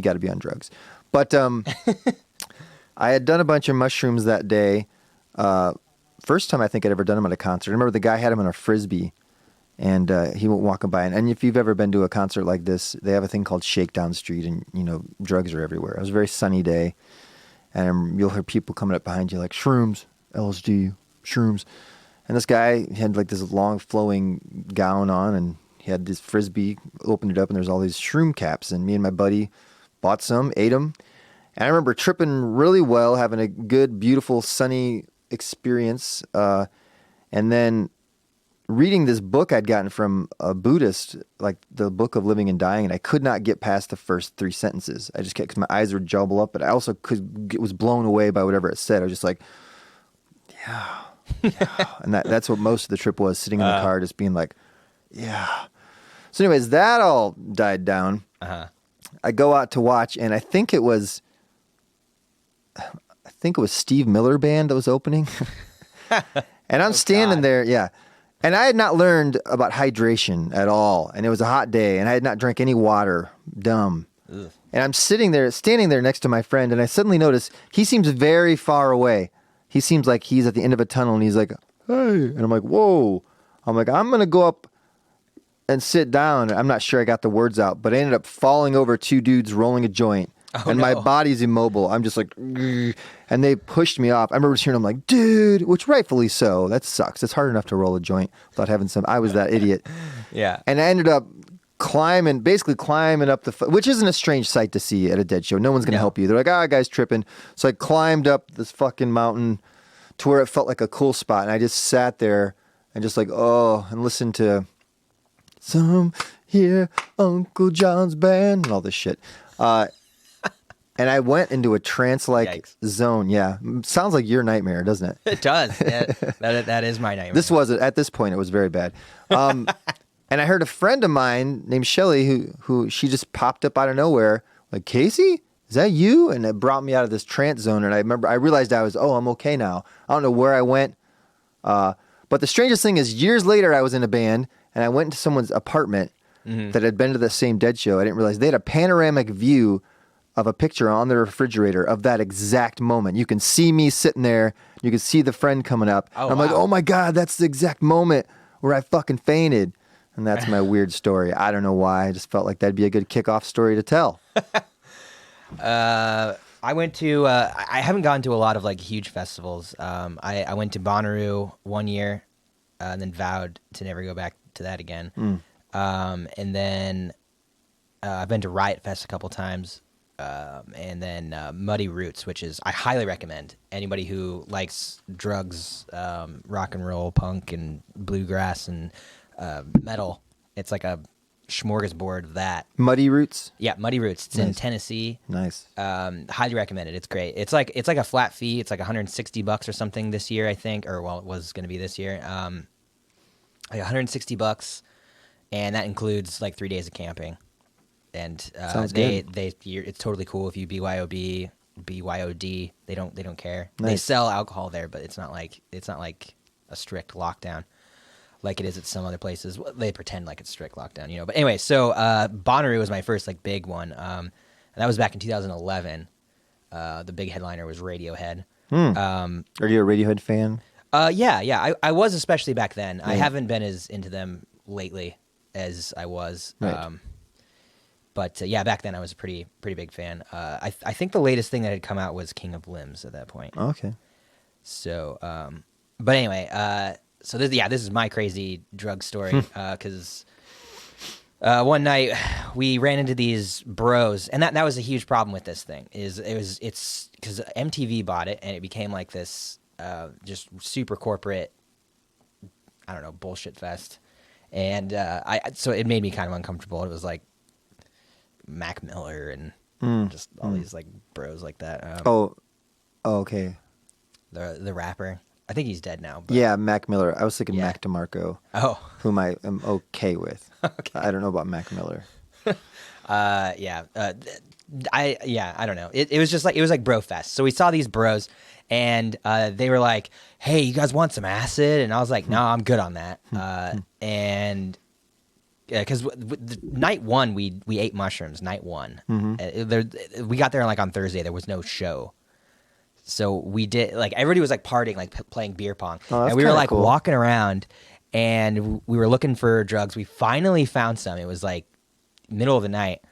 Speaker 3: got to be on drugs. But I had done a bunch of mushrooms that day. First time I think I'd ever done them at a concert. I remember the guy had them on a Frisbee, and he went walking by. And if you've ever been to a concert like this, they have a thing called Shakedown Street, and, drugs are everywhere. It was a very sunny day, and you'll hear people coming up behind you like, shrooms, LSD, shrooms. And this guy had like this long flowing gown on, and he had this Frisbee, opened it up, and there's all these shroom caps. And me and my buddy bought some, ate them. And I remember tripping really well, having a good, beautiful, sunny experience. And then reading this book I'd gotten from a Buddhist, like the Book of Living and Dying, and I could not get past the first 3 sentences. I just kept, because my eyes would jumble up, but I also was blown away by whatever it said. I was just like, yeah. And that's what most of the trip was, sitting in the car, just being like, yeah. So anyways, that all died down. I go out to watch, and I think it was Steve Miller Band that was opening. And I'm standing there, yeah. And I had not learned about hydration at all. And it was a hot day, and I had not drank any water. Dumb. Ugh. And I'm standing there next to my friend, and I suddenly notice he seems very far away. He seems like he's at the end of a tunnel, and he's like, hey. And I'm like, whoa. I'm like, I'm going to go up and sit down. I'm not sure I got the words out, but I ended up falling over 2 dudes rolling a joint. My body's immobile. I'm just like, and they pushed me off. I remember just hearing them like, dude, which rightfully so. That sucks. It's hard enough to roll a joint without having some. I was that idiot.
Speaker 1: Yeah.
Speaker 3: And I ended up basically climbing up which isn't a strange sight to see at a dead show. No one's going to help you. They're like, guy's tripping. So I climbed up this fucking mountain to where it felt like a cool spot. And I just sat there and just like, and listened to some here, Uncle John's band, and all this shit. And I went into a trance-like zone. Yeah. Sounds like your nightmare, doesn't it?
Speaker 1: It does. Yeah, that is my nightmare.
Speaker 3: At this point, it was very bad. And I heard a friend of mine named Shelly who she just popped up out of nowhere. Like, Casey, is that you? And it brought me out of this trance zone. And I realized I'm okay now. I don't know where I went. But the strangest thing is years later, I was in a band and I went into someone's apartment that had been to the same Dead show. I didn't realize they had a panoramic view of a picture on the refrigerator of that exact moment. You can see me sitting there. You can see the friend coming up. I'm like, oh my God, that's the exact moment where I fucking fainted. And that's my weird story. I don't know why. I just felt like that'd be a good kickoff story to tell.
Speaker 1: I went to, I haven't gone to a lot of like huge festivals. I went to Bonnaroo one year and then vowed to never go back to that again. And then I've been to Riot Fest a couple times. And then Muddy Roots, which is I highly recommend anybody who likes drugs, rock and roll, punk, and bluegrass and metal. It's like a smorgasbord of that.
Speaker 3: Muddy Roots?
Speaker 1: Yeah, Muddy Roots. It's in Tennessee.
Speaker 3: Nice.
Speaker 1: Highly recommend it. It's great. It's like a flat fee. It's like $160 or something this year, I think, or well, it was going to be this year. Like $160, and that includes like 3 days of camping. And it's totally cool if you BYOB, BYOD. They don't care. Nice. They sell alcohol there, but it's not like a strict lockdown like it is at some other places. They pretend like it's strict lockdown, you know. But anyway, so Bonnaroo was my first like big one, and that was back in 2011. The big headliner was Radiohead.
Speaker 3: Are you a Radiohead fan?
Speaker 1: Yeah. I was, especially back then. Yeah. I haven't been as into them lately as I was. Right. But yeah, back then I was a pretty big fan. I think the latest thing that had come out was King of Limbs at that point.
Speaker 3: Okay.
Speaker 1: So, but anyway, so this is my crazy drug story. Because one night we ran into these bros, and that was a huge problem with this thing. It's because MTV bought it, and it became like this just super corporate, I don't know, bullshit fest. And so it made me kind of uncomfortable. It was like Mac Miller and just all these like bros like that.
Speaker 3: Okay.
Speaker 1: The rapper. I think he's dead now. But...
Speaker 3: Yeah, Mac Miller. I was thinking Mac DeMarco.
Speaker 1: Oh.
Speaker 3: Whom I am okay with. Okay. I don't know about Mac Miller.
Speaker 1: I don't know. It was just like, it was like bro fest. So we saw these bros and they were like, hey, you guys want some acid? And I was like, no, I'm good on that. And because night one, we ate mushrooms, night one. We got there like on Thursday. There was no show. So we did, like, everybody was like partying, like playing beer pong. And we were like cool. Walking around and we were looking for drugs. We finally found some. It was like middle of the night.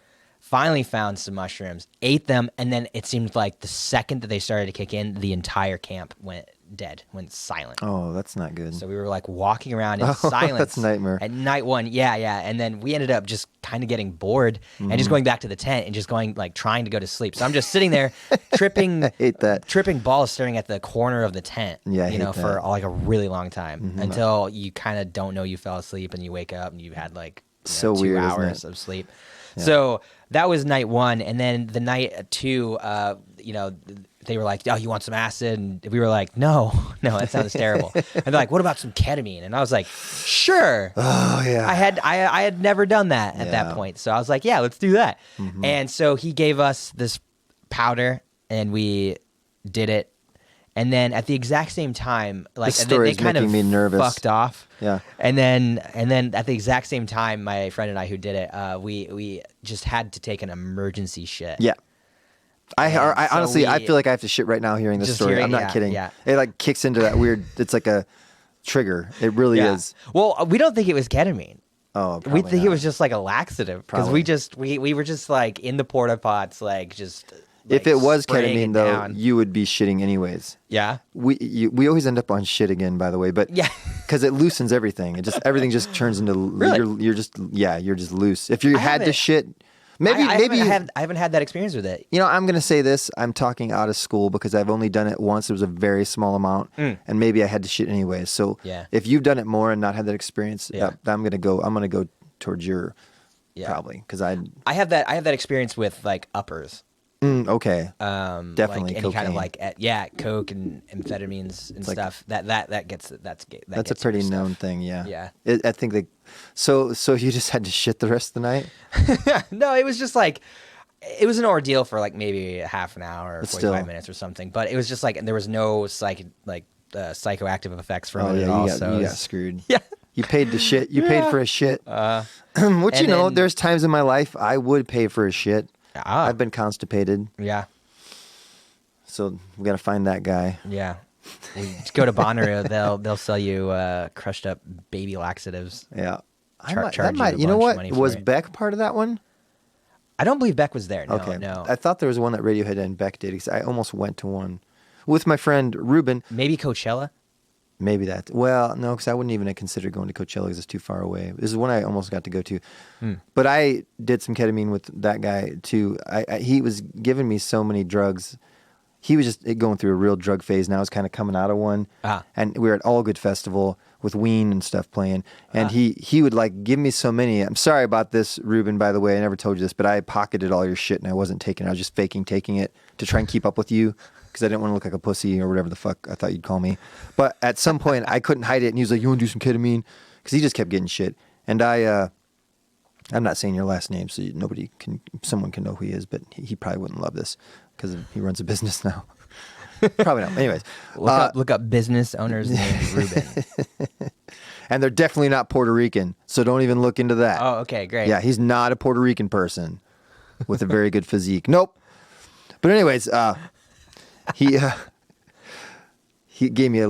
Speaker 1: Finally found some mushrooms, ate them, and then it seemed like the second that they started to kick in, the entire camp went dead, went silent.
Speaker 3: Oh, that's not good.
Speaker 1: So we were like walking around in silence.
Speaker 3: That's a nightmare.
Speaker 1: At night one, yeah. And then we ended up just kind of getting bored and just going back to the tent and just going like trying to go to sleep. So I'm just sitting there tripping,
Speaker 3: I hate that.
Speaker 1: tripping balls, staring at the corner of the tent.
Speaker 3: Yeah, I hate
Speaker 1: for
Speaker 3: that.
Speaker 1: like a really long time until you kind of don't know you fell asleep and you wake up and you had like
Speaker 3: So
Speaker 1: 2
Speaker 3: weird, isn't
Speaker 1: hours
Speaker 3: it?
Speaker 1: of sleep. So that was night one, and then the night two, they were like, "Oh, you want some acid?" And we were like, "No, that sounds terrible." And they're like, "What about some ketamine?" And I was like, "Sure."
Speaker 3: Oh yeah.
Speaker 1: I had never done that at that point, so I was like, "Yeah, let's do that." And so he gave us this powder, and we did it. And then at the exact same time, like
Speaker 3: This story
Speaker 1: they
Speaker 3: is
Speaker 1: kind of
Speaker 3: making me nervous.
Speaker 1: fucked off.
Speaker 3: Yeah.
Speaker 1: And then at the exact same time, my friend and I who did it, we just had to take an emergency shit.
Speaker 3: Yeah. I
Speaker 1: so
Speaker 3: honestly, I
Speaker 1: we-
Speaker 3: feel like I have to shit right now hearing this
Speaker 1: Just
Speaker 3: story.
Speaker 1: hearing-
Speaker 3: I'm not
Speaker 1: yeah,
Speaker 3: kidding.
Speaker 1: yeah.
Speaker 3: It like kicks into that weird. It's like a trigger. It really
Speaker 1: Yeah.
Speaker 3: is.
Speaker 1: Well, we don't think it was ketamine.
Speaker 3: Oh,
Speaker 1: We
Speaker 3: probably
Speaker 1: think it
Speaker 3: not.
Speaker 1: was just like a laxative because
Speaker 3: Probably.
Speaker 1: we were just like in the porta pots, like just.
Speaker 3: If
Speaker 1: like,
Speaker 3: it was
Speaker 1: spraying
Speaker 3: ketamine,
Speaker 1: it
Speaker 3: though,
Speaker 1: down.
Speaker 3: you would be shitting anyways.
Speaker 1: Yeah.
Speaker 3: We always end up on shit again, by the way, but
Speaker 1: Yeah.
Speaker 3: because it loosens everything. It just everything just turns into
Speaker 1: Really?
Speaker 3: you're just loose. If you
Speaker 1: I
Speaker 3: had to
Speaker 1: haven't-
Speaker 3: shit, maybe
Speaker 1: I
Speaker 3: maybe
Speaker 1: haven't had that experience with it.
Speaker 3: you know, I'm gonna say this. I'm talking out of school because I've only done it once. It was a very small amount, and maybe I had to shit anyways. So
Speaker 1: Yeah.
Speaker 3: if you've done it more and not had that experience,
Speaker 1: Yeah.
Speaker 3: I'm gonna go towards your
Speaker 1: Yeah.
Speaker 3: probably because I
Speaker 1: I have that experience with like uppers.
Speaker 3: okay.
Speaker 1: like
Speaker 3: Definitely
Speaker 1: any kind of
Speaker 3: cocaine.
Speaker 1: like coke and amphetamines and
Speaker 3: like-
Speaker 1: stuff. That gets
Speaker 3: That's a
Speaker 1: gets
Speaker 3: pretty
Speaker 1: your stuff.
Speaker 3: known thing, yeah.
Speaker 1: Yeah.
Speaker 3: I think they. So you just had to shit the rest of the night.
Speaker 1: No, it was just like it was an ordeal for like maybe a half an hour or
Speaker 3: But
Speaker 1: 45
Speaker 3: still.
Speaker 1: minutes or something. But it was just like there was no psychoactive effects from
Speaker 3: Oh
Speaker 1: it
Speaker 3: yeah,
Speaker 1: at all.
Speaker 3: you got,
Speaker 1: so it
Speaker 3: you
Speaker 1: was-
Speaker 3: got screwed.
Speaker 1: Yeah.
Speaker 3: You paid to shit. You paid for a shit. Which
Speaker 1: and
Speaker 3: you know,
Speaker 1: then-
Speaker 3: there's times in my life I would pay for a shit.
Speaker 1: Ah.
Speaker 3: I've been constipated,
Speaker 1: Yeah.
Speaker 3: so we got to find that guy.
Speaker 1: Yeah. We just go to Bonnaroo. They'll sell you crushed up baby laxatives.
Speaker 3: Yeah.
Speaker 1: Charge you a
Speaker 3: You know
Speaker 1: bunch of
Speaker 3: what?
Speaker 1: money for
Speaker 3: Was
Speaker 1: it.
Speaker 3: Beck part of that one?
Speaker 1: I don't believe Beck was there. No,
Speaker 3: Okay.
Speaker 1: no.
Speaker 3: I thought there was one that Radiohead and Beck did because I almost went to one with my friend Ruben.
Speaker 1: Maybe Coachella.
Speaker 3: Maybe that. Well, no, because I wouldn't even have considered going to Coachella because it's too far away. This is one I almost got to go to. But I did some ketamine with that guy too. He was giving me so many drugs. He was just going through a real drug phase. Now I was kind of coming out of one.
Speaker 1: Ah.
Speaker 3: And we were at All Good Festival with Ween and stuff playing. And he would like give me so many. I'm sorry about this, Ruben, by the way. I never told you this, but I pocketed all your shit and I wasn't taking it. I was just faking taking it to try and keep up with you. Because I didn't want to look like a pussy or whatever the fuck I thought you'd call me. But at some point, I couldn't hide it. And he was like, "You want to do some ketamine?" Because he just kept getting shit. And I'm not saying your last name, so someone can know who he is, but he probably wouldn't love this because he runs a business now. Probably not. Anyways.
Speaker 1: Look up business owners named Ruben.
Speaker 3: And they're definitely not Puerto Rican, so don't even look into that.
Speaker 1: Oh, okay, great.
Speaker 3: Yeah, he's not a Puerto Rican person with a very good physique. Nope. But anyways, he gave me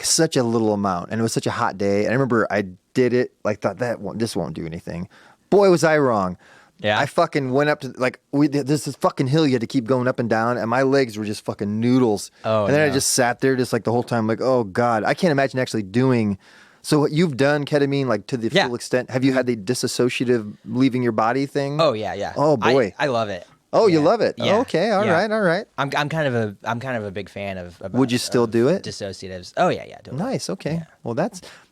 Speaker 3: such a little amount, and it was such a hot day. And I remember I did it, thought this won't do anything. Boy, was I wrong.
Speaker 1: Yeah.
Speaker 3: I fucking went up to there's this fucking hill you had to keep going up and down, and my legs were just fucking noodles.
Speaker 1: Oh,
Speaker 3: and then I
Speaker 1: no.
Speaker 3: just sat there just like the whole time, like, oh God, I can't imagine actually doing. So you've done ketamine like to the
Speaker 1: Yeah.
Speaker 3: full extent. Have you had the dissociative leaving your body thing?
Speaker 1: Oh yeah, yeah.
Speaker 3: Oh, boy.
Speaker 1: I love it.
Speaker 3: Oh, you
Speaker 1: Yeah.
Speaker 3: love it.
Speaker 1: Yeah.
Speaker 3: Oh, okay, all
Speaker 1: Yeah.
Speaker 3: right.
Speaker 1: I'm kind of a big fan of.
Speaker 3: Would you still do it?
Speaker 1: Dissociatives. Oh yeah, totally.
Speaker 3: Nice. Okay. Well,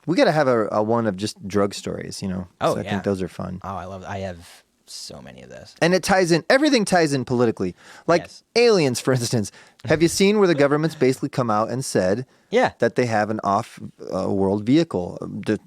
Speaker 3: we got to have a one of just drug stories.
Speaker 1: Oh,
Speaker 3: So I
Speaker 1: yeah.
Speaker 3: think those are fun.
Speaker 1: Oh, I have so many of those.
Speaker 3: And it ties in. Everything ties in politically. Like
Speaker 1: Yes.
Speaker 3: aliens, for instance. Have you seen where the government's basically come out and said
Speaker 1: Yeah.
Speaker 3: that they have an off-world vehicle,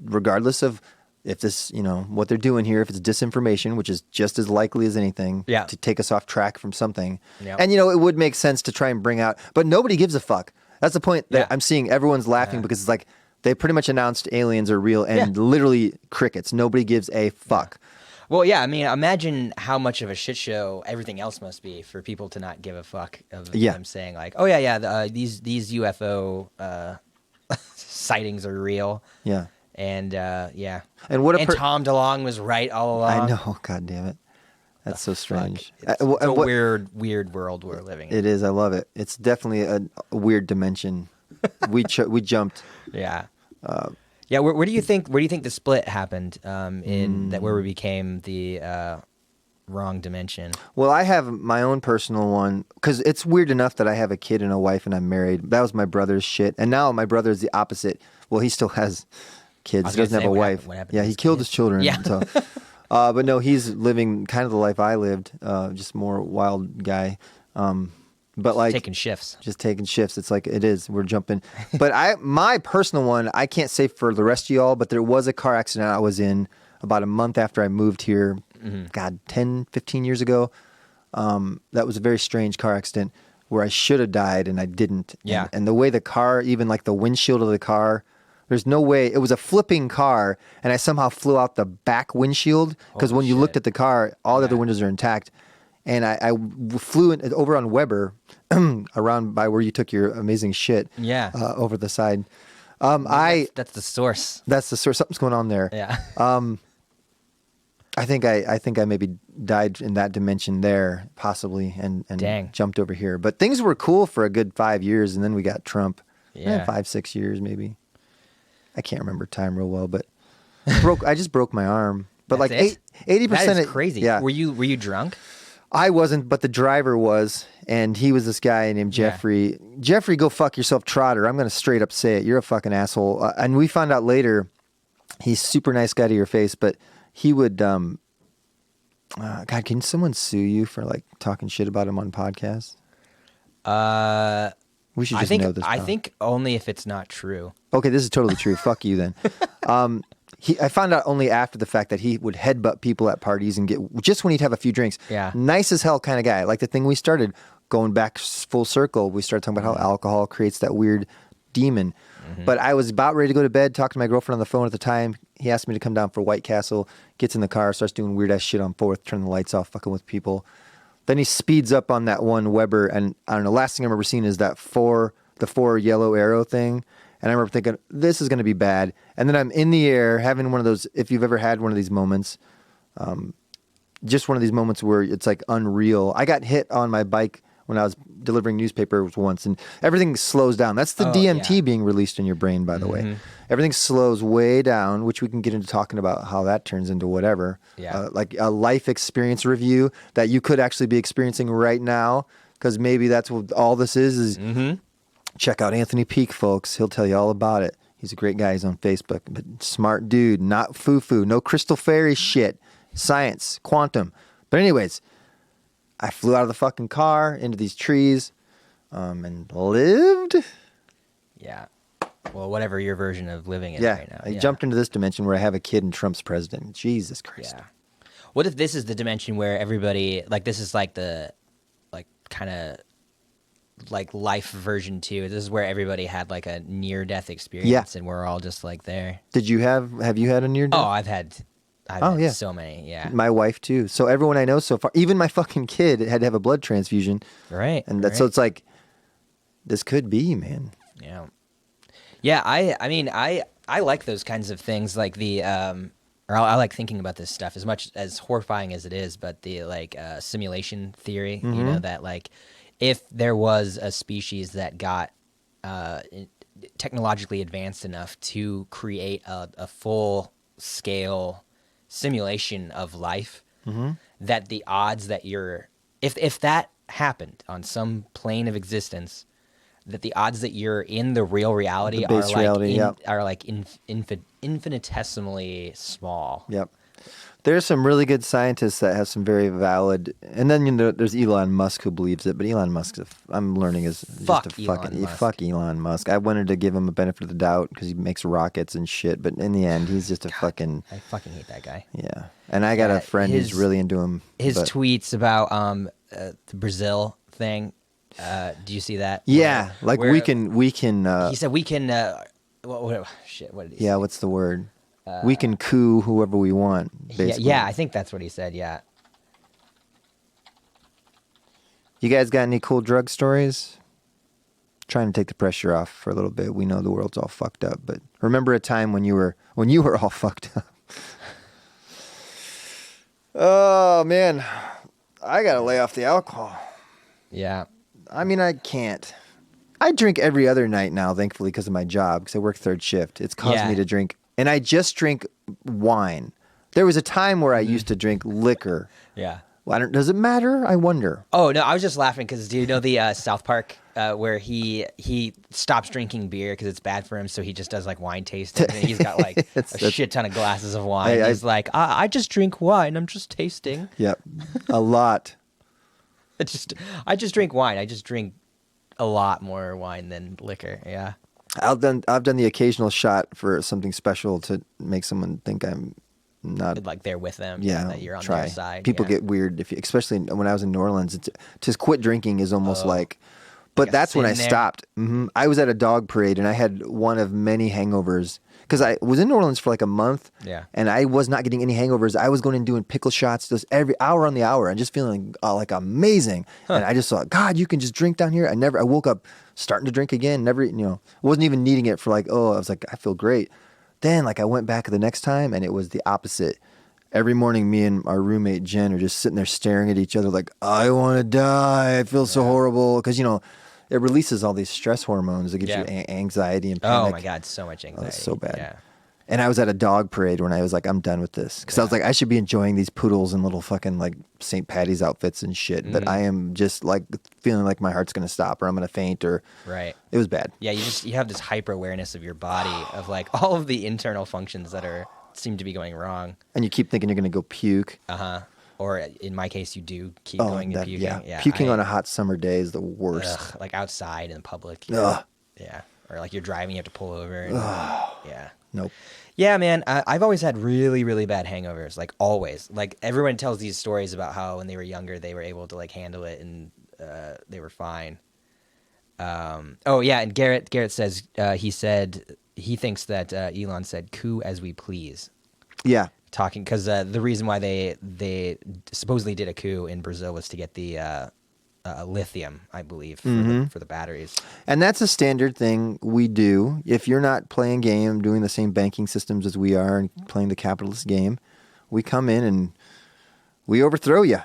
Speaker 3: regardless of if this, what they're doing here, if it's disinformation, which is just as likely as anything
Speaker 1: Yeah.
Speaker 3: to take us off track from something.
Speaker 1: Yep.
Speaker 3: And, it would make sense to try and bring out, but nobody gives a fuck. That's the point that
Speaker 1: Yeah.
Speaker 3: I'm seeing everyone's laughing because it's like they pretty much announced aliens are real and literally crickets. Nobody gives a fuck.
Speaker 1: Well, yeah. I mean, imagine how much of a shit show everything else must be for people to not give a fuck of them saying like, "Oh yeah, these UFO sightings are real."
Speaker 3: Yeah.
Speaker 1: And yeah.
Speaker 3: And what
Speaker 1: Tom DeLonge was right all along.
Speaker 3: I know. God damn it. That's so strange.
Speaker 1: It's a weird world we're living in.
Speaker 3: It is. I love it. It's definitely a weird dimension. we jumped.
Speaker 1: Yeah. Yeah. Where do you think the split happened? In that where we became the wrong dimension.
Speaker 3: Well, I have my own personal one because it's weird enough that I have a kid and a wife and I'm married. That was my brother's shit, and now my brother is the opposite. Well, he still has kids. He doesn't have a wife.
Speaker 1: What happened
Speaker 3: Yeah,
Speaker 1: to
Speaker 3: he
Speaker 1: his
Speaker 3: killed
Speaker 1: kids?
Speaker 3: his children.
Speaker 1: Yeah.
Speaker 3: So, but no, he's living kind of the life I lived. Just more wild guy. But like
Speaker 1: Taking shifts.
Speaker 3: just taking shifts. It's like it is. We're jumping. But my personal one, I can't say for the rest of y'all, but there was a car accident I was in about a month after I moved here. God, 10, 15 years ago. That was a very strange car accident where I should have died and I didn't.
Speaker 1: Yeah.
Speaker 3: And the way the car, even like the windshield of the car, there's no way. It was a flipping car and I somehow flew out the back windshield because when you looked at the car, all the other windows are intact. And I flew over on Weber around by where you took your amazing shit.
Speaker 1: Yeah.
Speaker 3: Over the side.
Speaker 1: That's the source.
Speaker 3: That's the source. Something's going on there.
Speaker 1: Yeah.
Speaker 3: I think I maybe died in that dimension there, possibly, and
Speaker 1: Dang.
Speaker 3: jumped over here. But things were cool for a good 5 years, and then we got Trump.
Speaker 1: Yeah.
Speaker 3: 5, 6 years maybe. I can't remember time real well, but I just broke my arm. But
Speaker 1: That's
Speaker 3: like
Speaker 1: it?
Speaker 3: 80%.
Speaker 1: That is crazy.
Speaker 3: Yeah.
Speaker 1: Were you drunk?
Speaker 3: I wasn't, but the driver was, and he was this guy named Jeffrey. Jeffrey, go fuck yourself, Trotter. I'm going to straight up say it. You're a fucking asshole. And we found out later, he's super nice guy to your face, but he would, God, can someone sue you for like talking shit about him on podcasts? We should just know this.
Speaker 1: I
Speaker 3: now.
Speaker 1: think only if it's not true.
Speaker 3: Okay, this is totally true. Fuck you then. I found out only after the fact that he would headbutt people at parties and get just when he'd have a few drinks.
Speaker 1: Yeah.
Speaker 3: Nice as hell kind of guy. Like the thing we started going back full circle. We started talking about how alcohol creates that weird demon. But I was about ready to go to bed, talking to my girlfriend on the phone at the time. He asked me to come down for White Castle, gets in the car, starts doing weird ass shit on 4th, turning the lights off, fucking with people. Then he speeds up on that one Weber, and I don't know, last thing I remember seeing is the four yellow arrow thing. And I remember thinking, this is going to be bad. And then I'm in the air having one of those, if you've ever had one of these moments, just one of these moments where it's like unreal. I got hit on my bike when I was delivering newspapers once, and everything slows down. That's the DMT being released in your brain, by the way. Everything slows way down, which we can get into talking about how that turns into whatever.
Speaker 1: Yeah.
Speaker 3: Like a life experience review that you could actually be experiencing right now, because maybe that's what all this is check out Anthony Peak, folks. He'll tell you all about it. He's a great guy. He's on Facebook. But smart dude, not foo-foo. No crystal fairy shit. Science, quantum. But anyways, I flew out of the fucking car into these trees and lived.
Speaker 1: Yeah. Well, whatever your version of living is
Speaker 3: Yeah,
Speaker 1: right now.
Speaker 3: I jumped into this dimension where I have a kid and Trump's president. Jesus Christ.
Speaker 1: Yeah. What if this is the dimension where everybody, like, this is like the, like, kind of, like, life version 2. This is where everybody had, like, a near-death experience, and we're all just, like, there.
Speaker 3: Have you had a near death?
Speaker 1: Oh, I've had so many, yeah.
Speaker 3: My wife, too. So everyone I know so far, even my fucking kid had to have a blood transfusion.
Speaker 1: Right.
Speaker 3: And so it's like, this could be, man.
Speaker 1: Yeah. Yeah, I mean, I like those kinds of things, like the, or I like thinking about this stuff as much as horrifying as it is, but the, like, simulation theory, you know, that, like, if there was a species that got technologically advanced enough to create a full-scale simulation of life, that the odds that if that happened on some plane of existence, that the odds that you're in the real reality are like infinitesimally small.
Speaker 3: Yep. There's some really good scientists that have some very valid, and then, you know, there's Elon Musk who believes it, but Elon Musk, I'm learning, is
Speaker 1: Fuck
Speaker 3: just a
Speaker 1: Elon
Speaker 3: fucking
Speaker 1: Musk.
Speaker 3: fuck Elon Musk. I wanted to give him a benefit of the doubt because he makes rockets and shit, but in the end, he's just a fucking.
Speaker 1: I fucking hate that guy.
Speaker 3: Yeah, and I got a friend who's really into him.
Speaker 1: His tweets about the Brazil thing. Do you see that?
Speaker 3: Yeah, like we can.
Speaker 1: He said we can. Shit. What did he say?
Speaker 3: Yeah, what's the word? We can coup whoever we want. Basically.
Speaker 1: Yeah, I think that's what he said. Yeah.
Speaker 3: You guys got any cool drug stories? Trying to take the pressure off for a little bit. We know the world's all fucked up, but remember a time when you were all fucked up. Oh man, I gotta lay off the alcohol.
Speaker 1: Yeah.
Speaker 3: I mean, I can't. I drink every other night now, thankfully, because of my job, because I work third shift. It's caused me to drink. And I just drink wine. There was a time where I used to drink liquor.
Speaker 1: Yeah.
Speaker 3: Well, does it matter? I wonder.
Speaker 1: Oh, no, I was just laughing because do you know the South Park where he stops drinking beer because it's bad for him, so he just does like wine tasting, and he's got like a shit ton of glasses of wine. He's like, I just drink wine. I'm just tasting.
Speaker 3: Yep, a lot.
Speaker 1: I just drink wine. I just drink a lot more wine than liquor. Yeah.
Speaker 3: I've done the occasional shot for something special to make someone think I'm not
Speaker 1: like there with them.
Speaker 3: Yeah,
Speaker 1: that you're on
Speaker 3: their
Speaker 1: side.
Speaker 3: People get weird especially when I was in New Orleans. To quit drinking is almost like. But that's when I stopped. I was at a dog parade and I had one of many hangovers because I was in New Orleans for like a month.
Speaker 1: Yeah.
Speaker 3: And I was not getting any hangovers. I was going and doing pickle shots just every hour on the hour and just feeling like amazing. And I just thought, God, you can just drink down here. I woke up starting to drink again. Never, wasn't even needing it for I was like, I feel great. Then I went back the next time and it was the opposite. Every morning, me and our roommate Jen are just sitting there staring at each other like, I want to die. I feel so horrible because it releases all these stress hormones that gives you anxiety and panic.
Speaker 1: Oh my God, so much anxiety.
Speaker 3: It's so bad.
Speaker 1: Yeah.
Speaker 3: And I was at a dog parade when I was like, I'm done with this. Because I was like, I should be enjoying these poodles and little fucking like St. Patty's outfits and shit. But I am just like feeling like my heart's going to stop or I'm going to faint or.
Speaker 1: Right.
Speaker 3: It was bad.
Speaker 1: Yeah, you have this hyper awareness of your body of like all of the internal functions that seem to be going wrong.
Speaker 3: And you keep thinking you're going to go puke.
Speaker 1: Or in my case, you do keep going and puking.
Speaker 3: Yeah. Puking on a hot summer day is the worst.
Speaker 1: Like outside in public.
Speaker 3: Ugh.
Speaker 1: Yeah. Or like you're driving, you have to pull over. Yeah.
Speaker 3: Nope.
Speaker 1: Yeah, man. I've always had really, really bad hangovers. Like always. Like everyone tells these stories about how when they were younger, they were able to like handle it and they were fine. And Garrett says he thinks that Elon said "coup as we please."
Speaker 3: Yeah.
Speaker 1: Talking because the reason why they supposedly did a coup in Brazil was to get the lithium, I believe, for the batteries.
Speaker 3: And that's a standard thing we do. If you're not playing game, doing the same banking systems as we are, and playing the capitalist game, we come in and we overthrow you.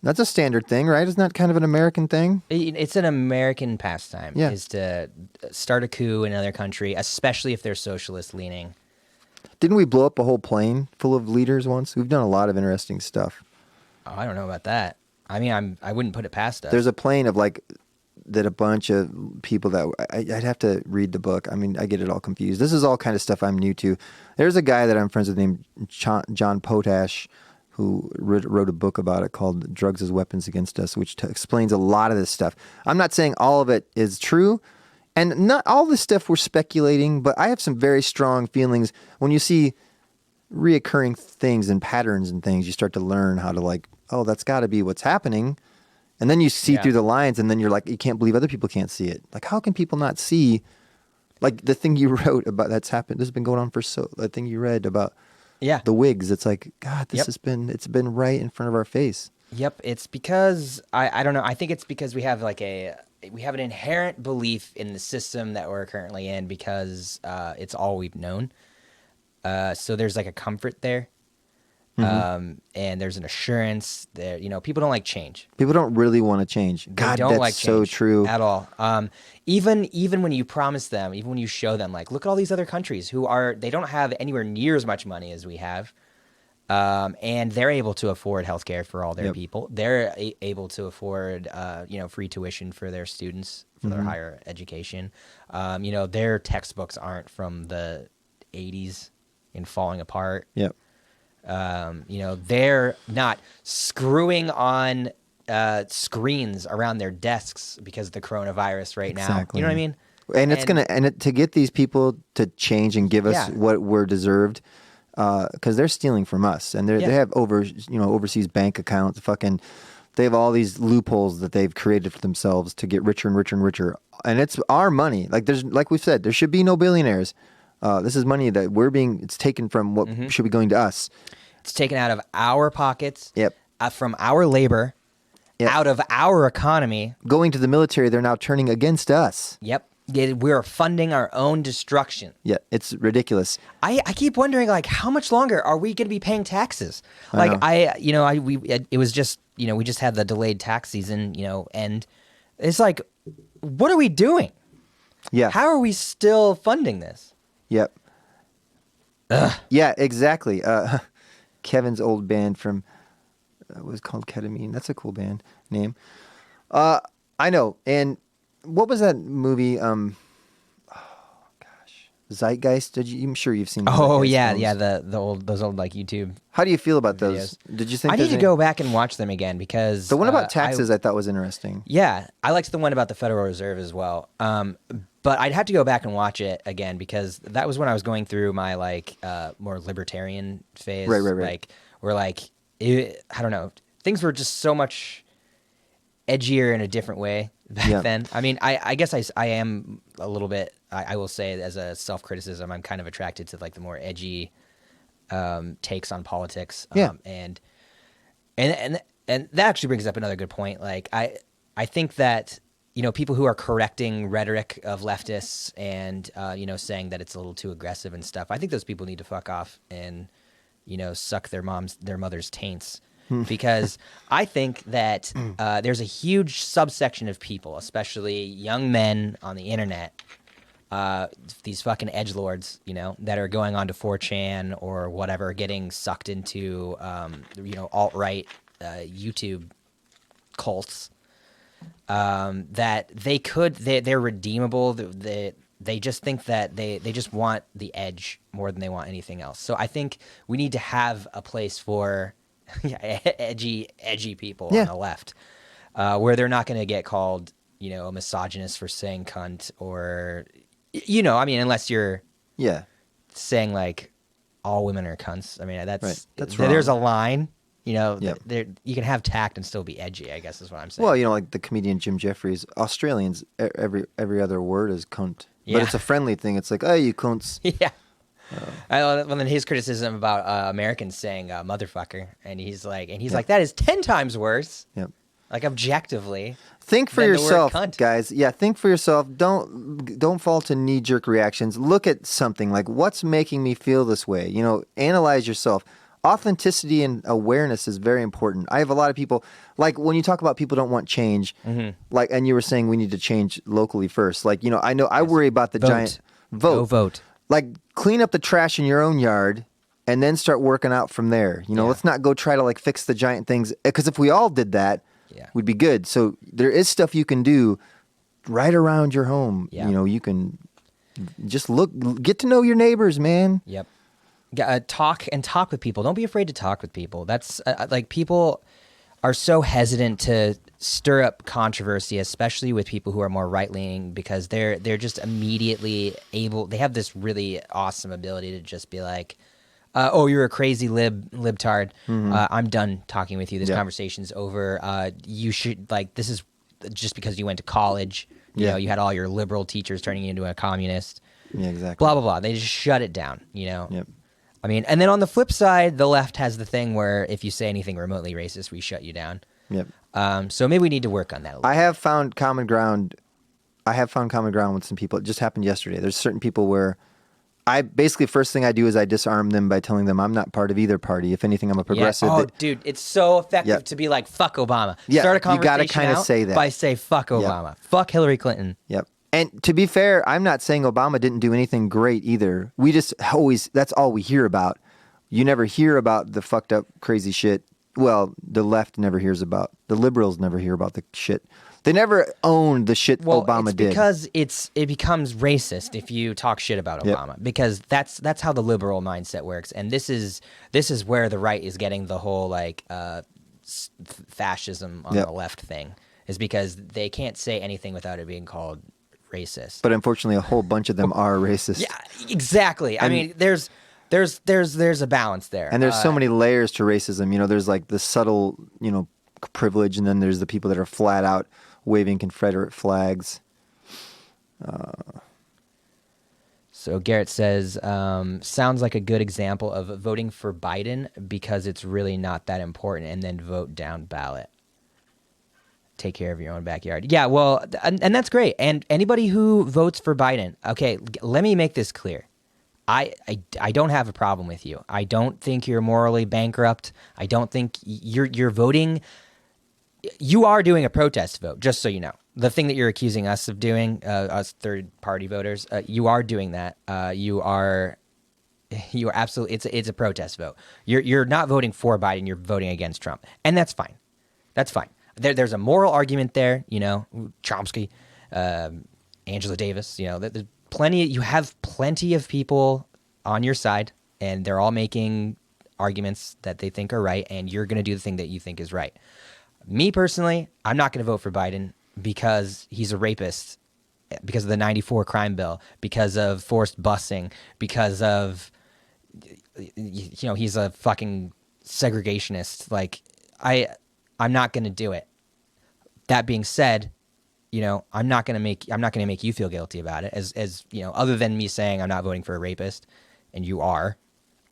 Speaker 3: That's a standard thing, right? Isn't that kind of an American thing?
Speaker 1: It's an American pastime.
Speaker 3: Yeah.
Speaker 1: Is to start a coup in another country, especially if they're socialist leaning.
Speaker 3: Didn't we blow up a whole plane full of leaders once? We've done a lot of interesting stuff.
Speaker 1: Oh, I don't know about that. I mean, I wouldn't put it past us.
Speaker 3: There's a plane of that a bunch of people that I'd have to read the book. I mean, I get it all confused. This is all kind of stuff I'm new to. There's a guy that I'm friends with named John Potash who wrote a book about it called Drugs as Weapons Against Us, which explains a lot of this stuff. I'm not saying all of it is true. And not all this stuff we're speculating, but I have some very strong feelings. When you see reoccurring things and patterns and things, you start to learn how to that's got to be what's happening. And then you see through the lines, and then you're like, you can't believe other people can't see it. Like, how can people not see, like, the thing you wrote about that's happened? This has been going on the thing you read about the wigs. It's like, God, it's been right in front of our face.
Speaker 1: Yep. It's because, I don't know, I think it's because we have we have an inherent belief in the system that we're currently in because it's all we've known. So there's like a comfort there. And there's an assurance there. People don't like change.
Speaker 3: People don't really want to change. God,
Speaker 1: don't
Speaker 3: that's
Speaker 1: like
Speaker 3: so true.
Speaker 1: At all. Even when you promise them, even when you show them, like, look at all these other countries they don't have anywhere near as much money as we have. And they're able to afford healthcare for all their people. They're able to afford, free tuition for their students for their higher education. Their textbooks aren't from the 80s and falling apart.
Speaker 3: Yep.
Speaker 1: They're not screwing on screens around their desks because of the coronavirus right now. You know what I mean?
Speaker 3: And to get these people to change and give us what we're deserved. Because they're stealing from us, and they have overseas bank accounts. They have all these loopholes that they've created for themselves to get richer and richer and richer. And it's our money. Like we've said, there should be no billionaires. This is money that it's taken from what should be going to us.
Speaker 1: It's taken out of our pockets.
Speaker 3: Yep.
Speaker 1: From our labor. Yep. Out of our economy.
Speaker 3: Going to the military, they're now turning against us.
Speaker 1: Yep. We're funding our own destruction.
Speaker 3: Yeah, it's ridiculous.
Speaker 1: I keep wondering, like, how much longer are we going to be paying taxes? Like, it was just, we just had the delayed tax season, and it's like, what are we doing?
Speaker 3: Yeah.
Speaker 1: How are we still funding this?
Speaker 3: Yep. Yeah, exactly. Kevin's old band from was called Ketamine. That's a cool band name. I know. And what was that movie? Zeitgeist. I'm sure you've seen. The
Speaker 1: Oh
Speaker 3: Zeitgeist
Speaker 1: yeah,
Speaker 3: films.
Speaker 1: yeah. Those old like YouTube.
Speaker 3: How do you feel about
Speaker 1: videos.
Speaker 3: those? Did you think
Speaker 1: I need
Speaker 3: there's
Speaker 1: to
Speaker 3: any-
Speaker 1: go back and watch them again because
Speaker 3: The one about taxes I thought was interesting.
Speaker 1: Yeah, I liked the one about the Federal Reserve as well. But I'd have to go back and watch it again because that was when I was going through my more libertarian phase.
Speaker 3: Right.
Speaker 1: Like where I don't know, things were just so much edgier in a different way back then. I mean, I guess I am a little bit. I will say as a self-criticism, I'm kind of attracted to like the more edgy takes on politics. And that actually brings up another good point. Like I think that people who are correcting rhetoric of leftists and saying that it's a little too aggressive and stuff, I think those people need to fuck off and suck their mother's taints. Because I think that there's a huge subsection of people, especially young men on the internet, these fucking edgelords, that are going on to 4chan or whatever, getting sucked into, alt-right YouTube cults, that they're redeemable. They just think that they just want the edge more than they want anything else. So I think we need to have a place for edgy people on the left, where they're not going to get called, a misogynist for saying cunt or, unless you're saying like all women are cunts. I mean, that's there's a line, there, you can have tact and still be edgy, I guess is what I'm saying.
Speaker 3: Well, like the comedian Jim Jeffries, Australians, every other word is cunt.
Speaker 1: Yeah.
Speaker 3: But it's a friendly thing. It's like, oh, you cunts.
Speaker 1: Yeah. Well, then his criticism about Americans saying motherfucker, and he's like, that is 10 times worse.
Speaker 3: Yep.
Speaker 1: Like objectively.
Speaker 3: Think for
Speaker 1: than the word
Speaker 3: yourself,
Speaker 1: cunt.
Speaker 3: guys. Yeah, think for yourself. Don't fall to knee-jerk reactions. Look at something like what's making me feel this way. Analyze yourself. Authenticity and awareness is very important. I have a lot of people, like when you talk about people don't want change, like, and you were saying we need to change locally first. Like, I worry about the giant vote.
Speaker 1: Go vote.
Speaker 3: Like, clean up the trash in your own yard and then start working out from there. Let's not go try to like fix the giant things. Because if we all did that, we'd be good. So there is stuff you can do right around your home.
Speaker 1: Yeah.
Speaker 3: You can just get to know your neighbors, man.
Speaker 1: Yep. Talk with people. Don't be afraid to talk with people. That's like people are so hesitant to stir up controversy, especially with people who are more right-leaning, because they're just immediately able. They have this really awesome ability to just be like, "Oh, you're a crazy libtard. I'm done talking with you. This conversation's over. You should this is just because you went to college. You had all your liberal teachers turning you into a communist.
Speaker 3: Yeah, exactly.
Speaker 1: Blah blah blah. They just shut it down.
Speaker 3: Yep.
Speaker 1: I mean, and then on the flip side, the left has the thing where if you say anything remotely racist, we shut you down.
Speaker 3: Yep.
Speaker 1: So maybe we need to work on that a little.
Speaker 3: I have found common ground. With some people. It just happened yesterday. There's certain people where I basically first thing I do is I disarm them by telling them I'm not part of either party. If anything, I'm a progressive.
Speaker 1: Yeah. Oh, dude, it's so effective to be like, fuck Obama.
Speaker 3: Yeah,
Speaker 1: Start a
Speaker 3: you
Speaker 1: conversation
Speaker 3: gotta kinda
Speaker 1: out
Speaker 3: say that.
Speaker 1: by say fuck Obama. Fuck Hillary Clinton.
Speaker 3: Yep. And to be fair, I'm not saying Obama didn't do anything great either. We just that's all we hear about. You never hear about the fucked up crazy shit. Well, the left never hears about. The liberals never hear about the shit. They never own the shit Obama
Speaker 1: it's
Speaker 3: did.
Speaker 1: Because it becomes racist if you talk shit about Obama. Because that's how the liberal mindset works. And this is where the right is getting the whole fascism on the left thing, is because they can't say anything without it being called racist.
Speaker 3: But unfortunately, a whole bunch of them are racist.
Speaker 1: Yeah, exactly. I mean, there's a balance there.
Speaker 3: And there's so many layers to racism. There's like the subtle, privilege, and then there's the people that are flat out waving Confederate flags.
Speaker 1: So Garrett says, sounds like a good example of voting for Biden because it's really not that important, and then vote down ballot. Take care of your own backyard. Yeah, well, and that's great. And anybody who votes for Biden, okay, let me make this clear. I don't have a problem with you. I don't think you're morally bankrupt. I don't think you're voting. You are doing a protest vote, just so you know. the thing that you're accusing us of doing, us third-party voters, you are doing that. You are absolutely. It's a protest vote. You're not voting for Biden. You're voting against Trump, and that's fine. That's fine. There's a moral argument there. Chomsky, Angela Davis. There's plenty. You have plenty of people on your side, and they're all making arguments that they think are right, and you're going to do the thing that you think is right. Me personally, I'm not going to vote for Biden because he's a rapist, because of the 94 crime bill, because of forced busing, because of, he's a fucking segregationist. Like, I'm not going to do it. That being said, I'm not going to make you feel guilty about it as other than me saying I'm not voting for a rapist and you are.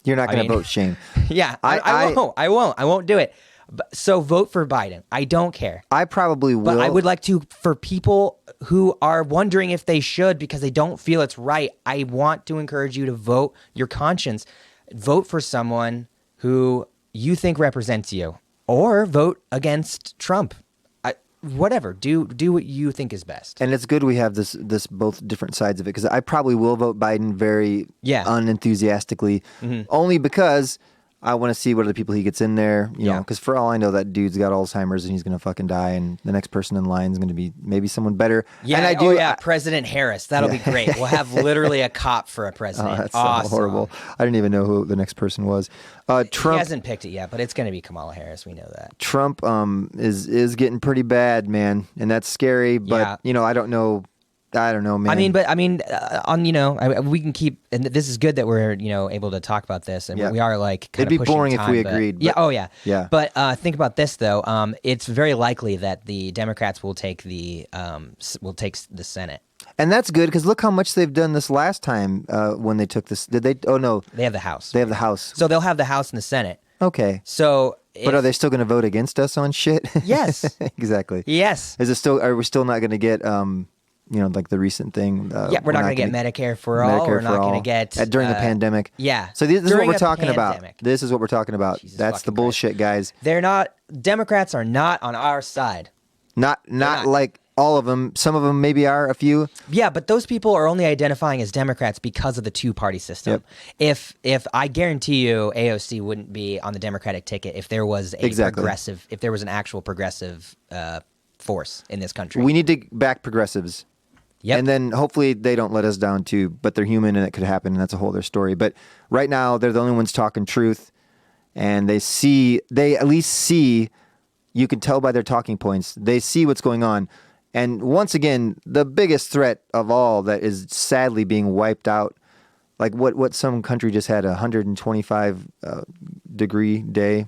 Speaker 3: You're not going to vote Shane.
Speaker 1: Yeah, I won't do it. So vote for Biden. I don't care.
Speaker 3: I probably will.
Speaker 1: But I would like to, for people who are wondering if they should because they don't feel it's right, I want to encourage you to vote your conscience. Vote for someone who you think represents you, or vote against Trump. Whatever. Do what you think is best.
Speaker 3: And it's good we have this both different sides of it, because I probably will vote Biden very unenthusiastically, only because I want to see what other people he gets in there, you know, because for all I know, that dude's got Alzheimer's and he's going to fucking die, and the next person in line is going to be maybe someone better.
Speaker 1: Yeah,
Speaker 3: and
Speaker 1: President Harris. That'll be great. We'll have literally a cop for a president.
Speaker 3: That's
Speaker 1: awesome.
Speaker 3: So horrible. I didn't even know who the next person was. Trump,
Speaker 1: he hasn't picked it yet, but it's going to be Kamala Harris. We know that.
Speaker 3: Trump is getting pretty bad, man, and that's scary. But I don't know. I don't know, man.
Speaker 1: We can keep, and this is good that we're able to talk about this, and we are like kind
Speaker 3: it'd
Speaker 1: of
Speaker 3: be boring
Speaker 1: time,
Speaker 3: if we agreed.
Speaker 1: Yeah. But think about this though. It's very likely that the Democrats will take the Senate,
Speaker 3: and that's good because look how much they've done this last time when they took this. Did they? Oh no,
Speaker 1: they have the House.
Speaker 3: They have the House,
Speaker 1: so they'll have the House and the Senate.
Speaker 3: Okay.
Speaker 1: So,
Speaker 3: but are they still going to vote against us on shit?
Speaker 1: Yes.
Speaker 3: Exactly.
Speaker 1: Yes.
Speaker 3: Is it still? Are we still not going to get? Like the recent thing.
Speaker 1: We're not going to get Medicare for all. We're not going to get
Speaker 3: during the pandemic.
Speaker 1: Yeah.
Speaker 3: So this is what we're talking about. This is what we're talking about. That's the bullshit, guys.
Speaker 1: They're not. Democrats are not on our side.
Speaker 3: Not like all of them. Some of them maybe are. A few.
Speaker 1: Yeah, but those people are only identifying as Democrats because of the two-party system. Yep. If I guarantee you, AOC wouldn't be on the Democratic ticket if there was a progressive, if there was an actual progressive force in this country.
Speaker 3: We need to back progressives. Yep. And then hopefully they don't let us down too, but they're human and it could happen, and that's a whole other story. But right now they're the only ones talking truth, and they at least see, you can tell by their talking points, they see what's going on. And once again, the biggest threat of all that is sadly being wiped out, like what some country just had, 125 degree day.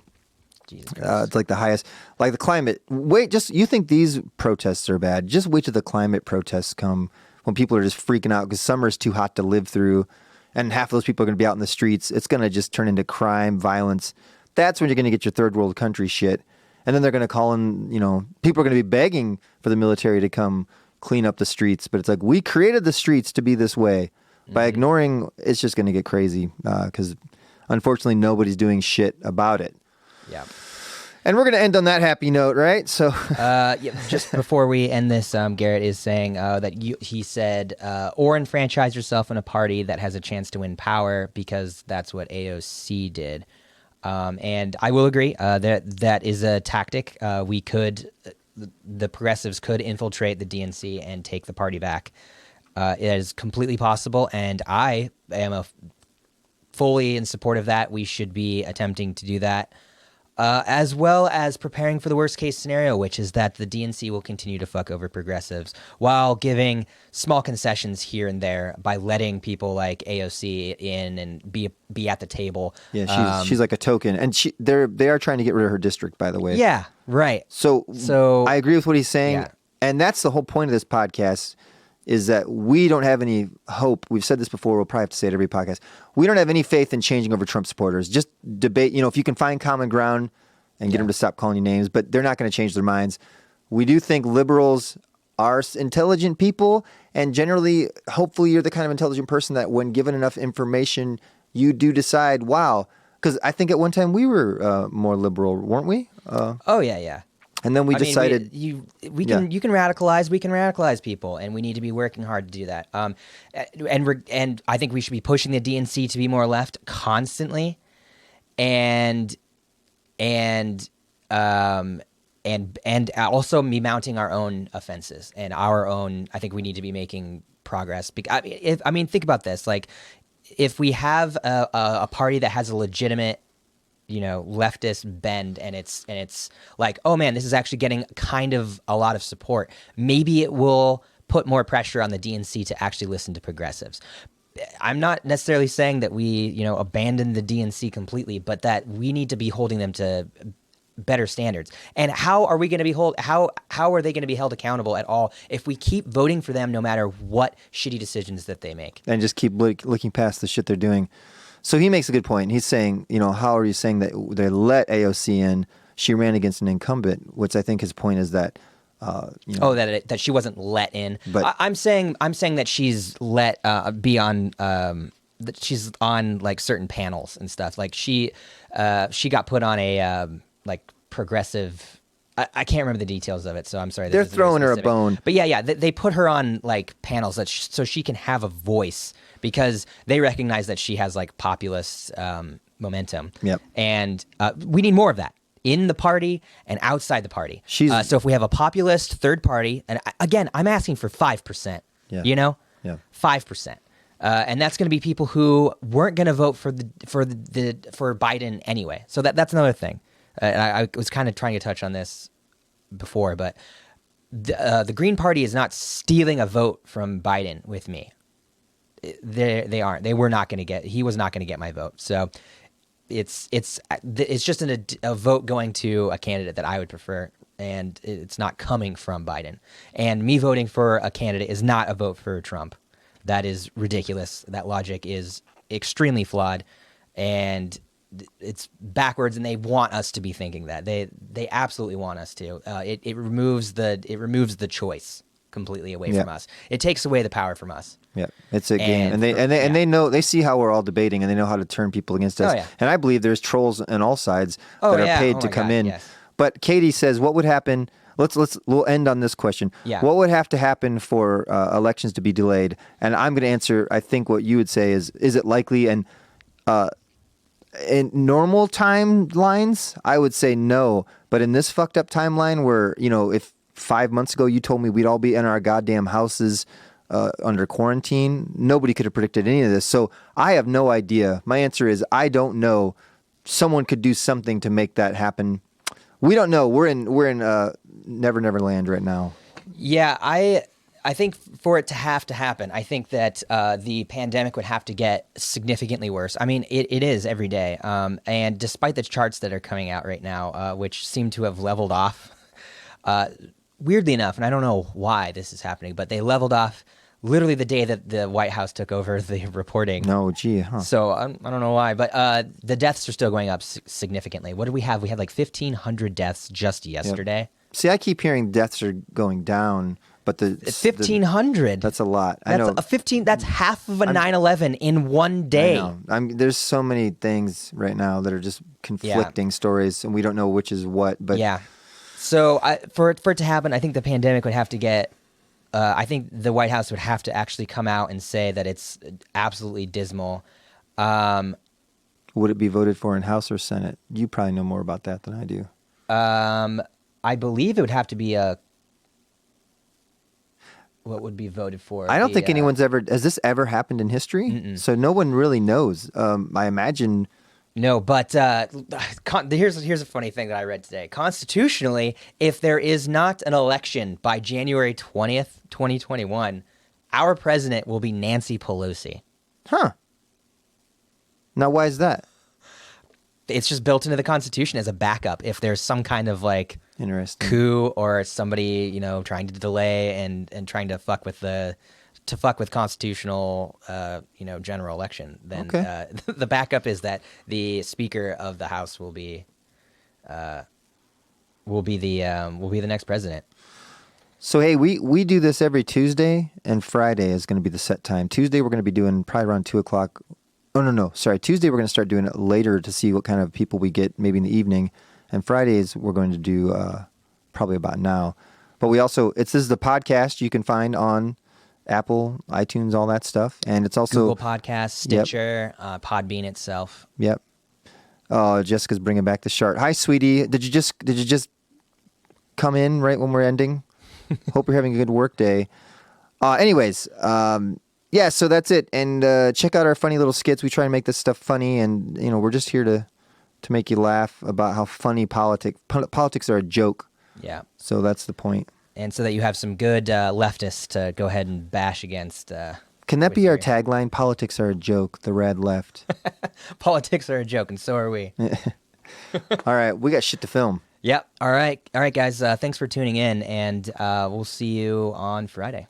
Speaker 3: It's like the highest, like the climate. You think these protests are bad? Just wait till the climate protests come, when people are just freaking out because summer's too hot to live through, and half of those people are going to be out in the streets. It's going to just turn into crime, violence. That's when you're going to get your third world country shit. And then they're going to call in, people are going to be begging for the military to come clean up the streets. But it's like, we created the streets to be this way. By ignoring, it's just going to get crazy because unfortunately nobody's doing shit about it.
Speaker 1: Yeah.
Speaker 3: And we're going to end on that happy note, right? So,
Speaker 1: just before we end this, Garrett is saying that he said, or enfranchise yourself in a party that has a chance to win power, because that's what AOC did. And I will agree that is a tactic. The progressives could infiltrate the DNC and take the party back. It is completely possible, and I am fully in support of that. We should be attempting to do that. As well as preparing for the worst case scenario, which is that the DNC will continue to fuck over progressives while giving small concessions here and there by letting people like AOC in and be at the table.
Speaker 3: Yeah, she's like a token, and they are trying to get rid of her district, by the way.
Speaker 1: Yeah, right.
Speaker 3: So I agree with what he's saying, and that's the whole point of this podcast. Is that we don't have any hope. We've said this before. We'll probably have to say it every podcast. We don't have any faith in changing over Trump supporters. Just debate, if you can find common ground and get them to stop calling you names, but they're not going to change their minds. We do think liberals are intelligent people, and generally, hopefully you're the kind of intelligent person that when given enough information, you do decide, wow. Because I think at one time we were more liberal, weren't we?
Speaker 1: Oh, yeah.
Speaker 3: And then we
Speaker 1: I mean,
Speaker 3: decided
Speaker 1: you can radicalize people, and we need to be working hard to do that. And I think we should be pushing the DNC to be more left constantly, and also be mounting our own offenses and our own. I think we need to be making progress. I mean, think about this. Like, if we have a party that has a legitimate, leftist bend, and it's like, oh man, this is actually getting kind of a lot of support, maybe it will put more pressure on the DNC to actually listen to progressives. I'm not necessarily saying that we, abandon the DNC completely, but that we need to be holding them to better standards. And how are we going to be how are they going to be held accountable at all if we keep voting for them no matter what shitty decisions that they make?
Speaker 3: And just keep looking past the shit they're doing. So he makes a good point. He's saying, how are you saying that they let AOC in? She ran against an incumbent, which I think his point is that,
Speaker 1: that she wasn't let in. But I'm saying that she's let be on that she's on like certain panels and stuff. Like she got put on a like progressive. I can't remember the details of it, so I'm sorry.
Speaker 3: They're throwing her a bone.
Speaker 1: But yeah, they put her on like panels so she can have a voice, because they recognize that she has like populist momentum.
Speaker 3: Yep.
Speaker 1: And we need more of that in the party and outside the party. So if we have a populist third party, and again, I'm asking for 5%.
Speaker 3: Yeah.
Speaker 1: Yeah. 5%. And that's going to be people who weren't going to vote for Biden anyway. So that's another thing. I was kind of trying to touch on this before, but the Green Party is not stealing a vote from Biden with me. They aren't. They were not going to get. He was not going to get my vote. So it's just a vote going to a candidate that I would prefer, and it's not coming from Biden. And me voting for a candidate is not a vote for Trump. That is ridiculous. That logic is extremely flawed, and it's backwards, and they want us to be thinking that. They absolutely want us to. It removes the choice completely away from us. It takes away the power from us.
Speaker 3: Yeah, it's a game, and they know, they see how we're all debating, and they know how to turn people against us.
Speaker 1: Oh, yeah.
Speaker 3: And I believe there's trolls on all sides that are paid to come in.
Speaker 1: Yes.
Speaker 3: But Katie says, what would happen? We'll end on this question.
Speaker 1: Yeah.
Speaker 3: What would have to happen for elections to be delayed? And I'm going to answer. I think what you would say is it likely? And in normal timelines, I would say no. But in this fucked up timeline, where if 5 months ago you told me we'd all be in our goddamn houses under quarantine, nobody could have predicted any of this. So I have no idea. My answer is I don't know. Someone could do something to make that happen. We don't know. We're in Never Never Land right now.
Speaker 1: Yeah, I think for it to happen, I think that the pandemic would have to get significantly worse. I mean, it is every day. And despite the charts that are coming out right now, which seem to have leveled off, weirdly enough, and I don't know why this is happening, but they leveled off literally the day that the White House took over the reporting.
Speaker 3: No, gee, huh?
Speaker 1: So I don't know why, but the deaths are still going up significantly. What did we have? We had like 1,500 deaths just yesterday.
Speaker 3: Yep. See, I keep hearing deaths are going down, but
Speaker 1: it's 1,500.
Speaker 3: That's a lot.
Speaker 1: I know. That's half of a 9/11 in one day.
Speaker 3: I know. There's so many things right now that are just conflicting stories, and we don't know which is what. But
Speaker 1: yeah. So for it to happen, I think the pandemic would have to get. I think the White House would have to actually come out and say that it's absolutely dismal.
Speaker 3: Would it be voted for in House or Senate? You probably know more about that than I do.
Speaker 1: I believe it would have to be what would be voted for.
Speaker 3: I don't think anyone's ever. Has this ever happened in history?
Speaker 1: Mm-mm.
Speaker 3: So no one really knows. I imagine.
Speaker 1: No, but here's a funny thing that I read today. Constitutionally, if there is not an election by January 20th, 2021, our president will be Nancy Pelosi.
Speaker 3: Huh. Now, why is that?
Speaker 1: It's just built into the Constitution as a backup if there's some kind of like
Speaker 3: interesting
Speaker 1: coup or somebody trying to delay and trying to fuck with constitutional general election. Then the backup is that the Speaker of the House will be the next president.
Speaker 3: So hey, we do this every Tuesday, and Friday is going to be the set time. Tuesday we're going to be doing probably around 2:00. Oh, no. Sorry. Tuesday, we're going to start doing it later to see what kind of people we get, maybe in the evening. And Fridays, we're going to do probably about now. But we also, this is the podcast you can find on Apple, iTunes, all that stuff. And it's also
Speaker 1: Google Podcasts, Stitcher, Podbean itself.
Speaker 3: Yep. Oh, Jessica's bringing back the shark. Hi, sweetie. Did you just come in right when we're ending? Hope you're having a good work day. Anyways, yeah, so that's it. And check out our funny little skits. We try and make this stuff funny, and we're just here to make you laugh about how funny politics are a joke.
Speaker 1: Yeah.
Speaker 3: So that's the point.
Speaker 1: And so that you have some good leftists to go ahead and bash against.
Speaker 3: Can that be our tagline? Politics are a joke. The rad left.
Speaker 1: Politics are a joke, and so are we.
Speaker 3: All right, we got shit to film.
Speaker 1: Yep. All right, guys. Thanks for tuning in, and we'll see you on Friday.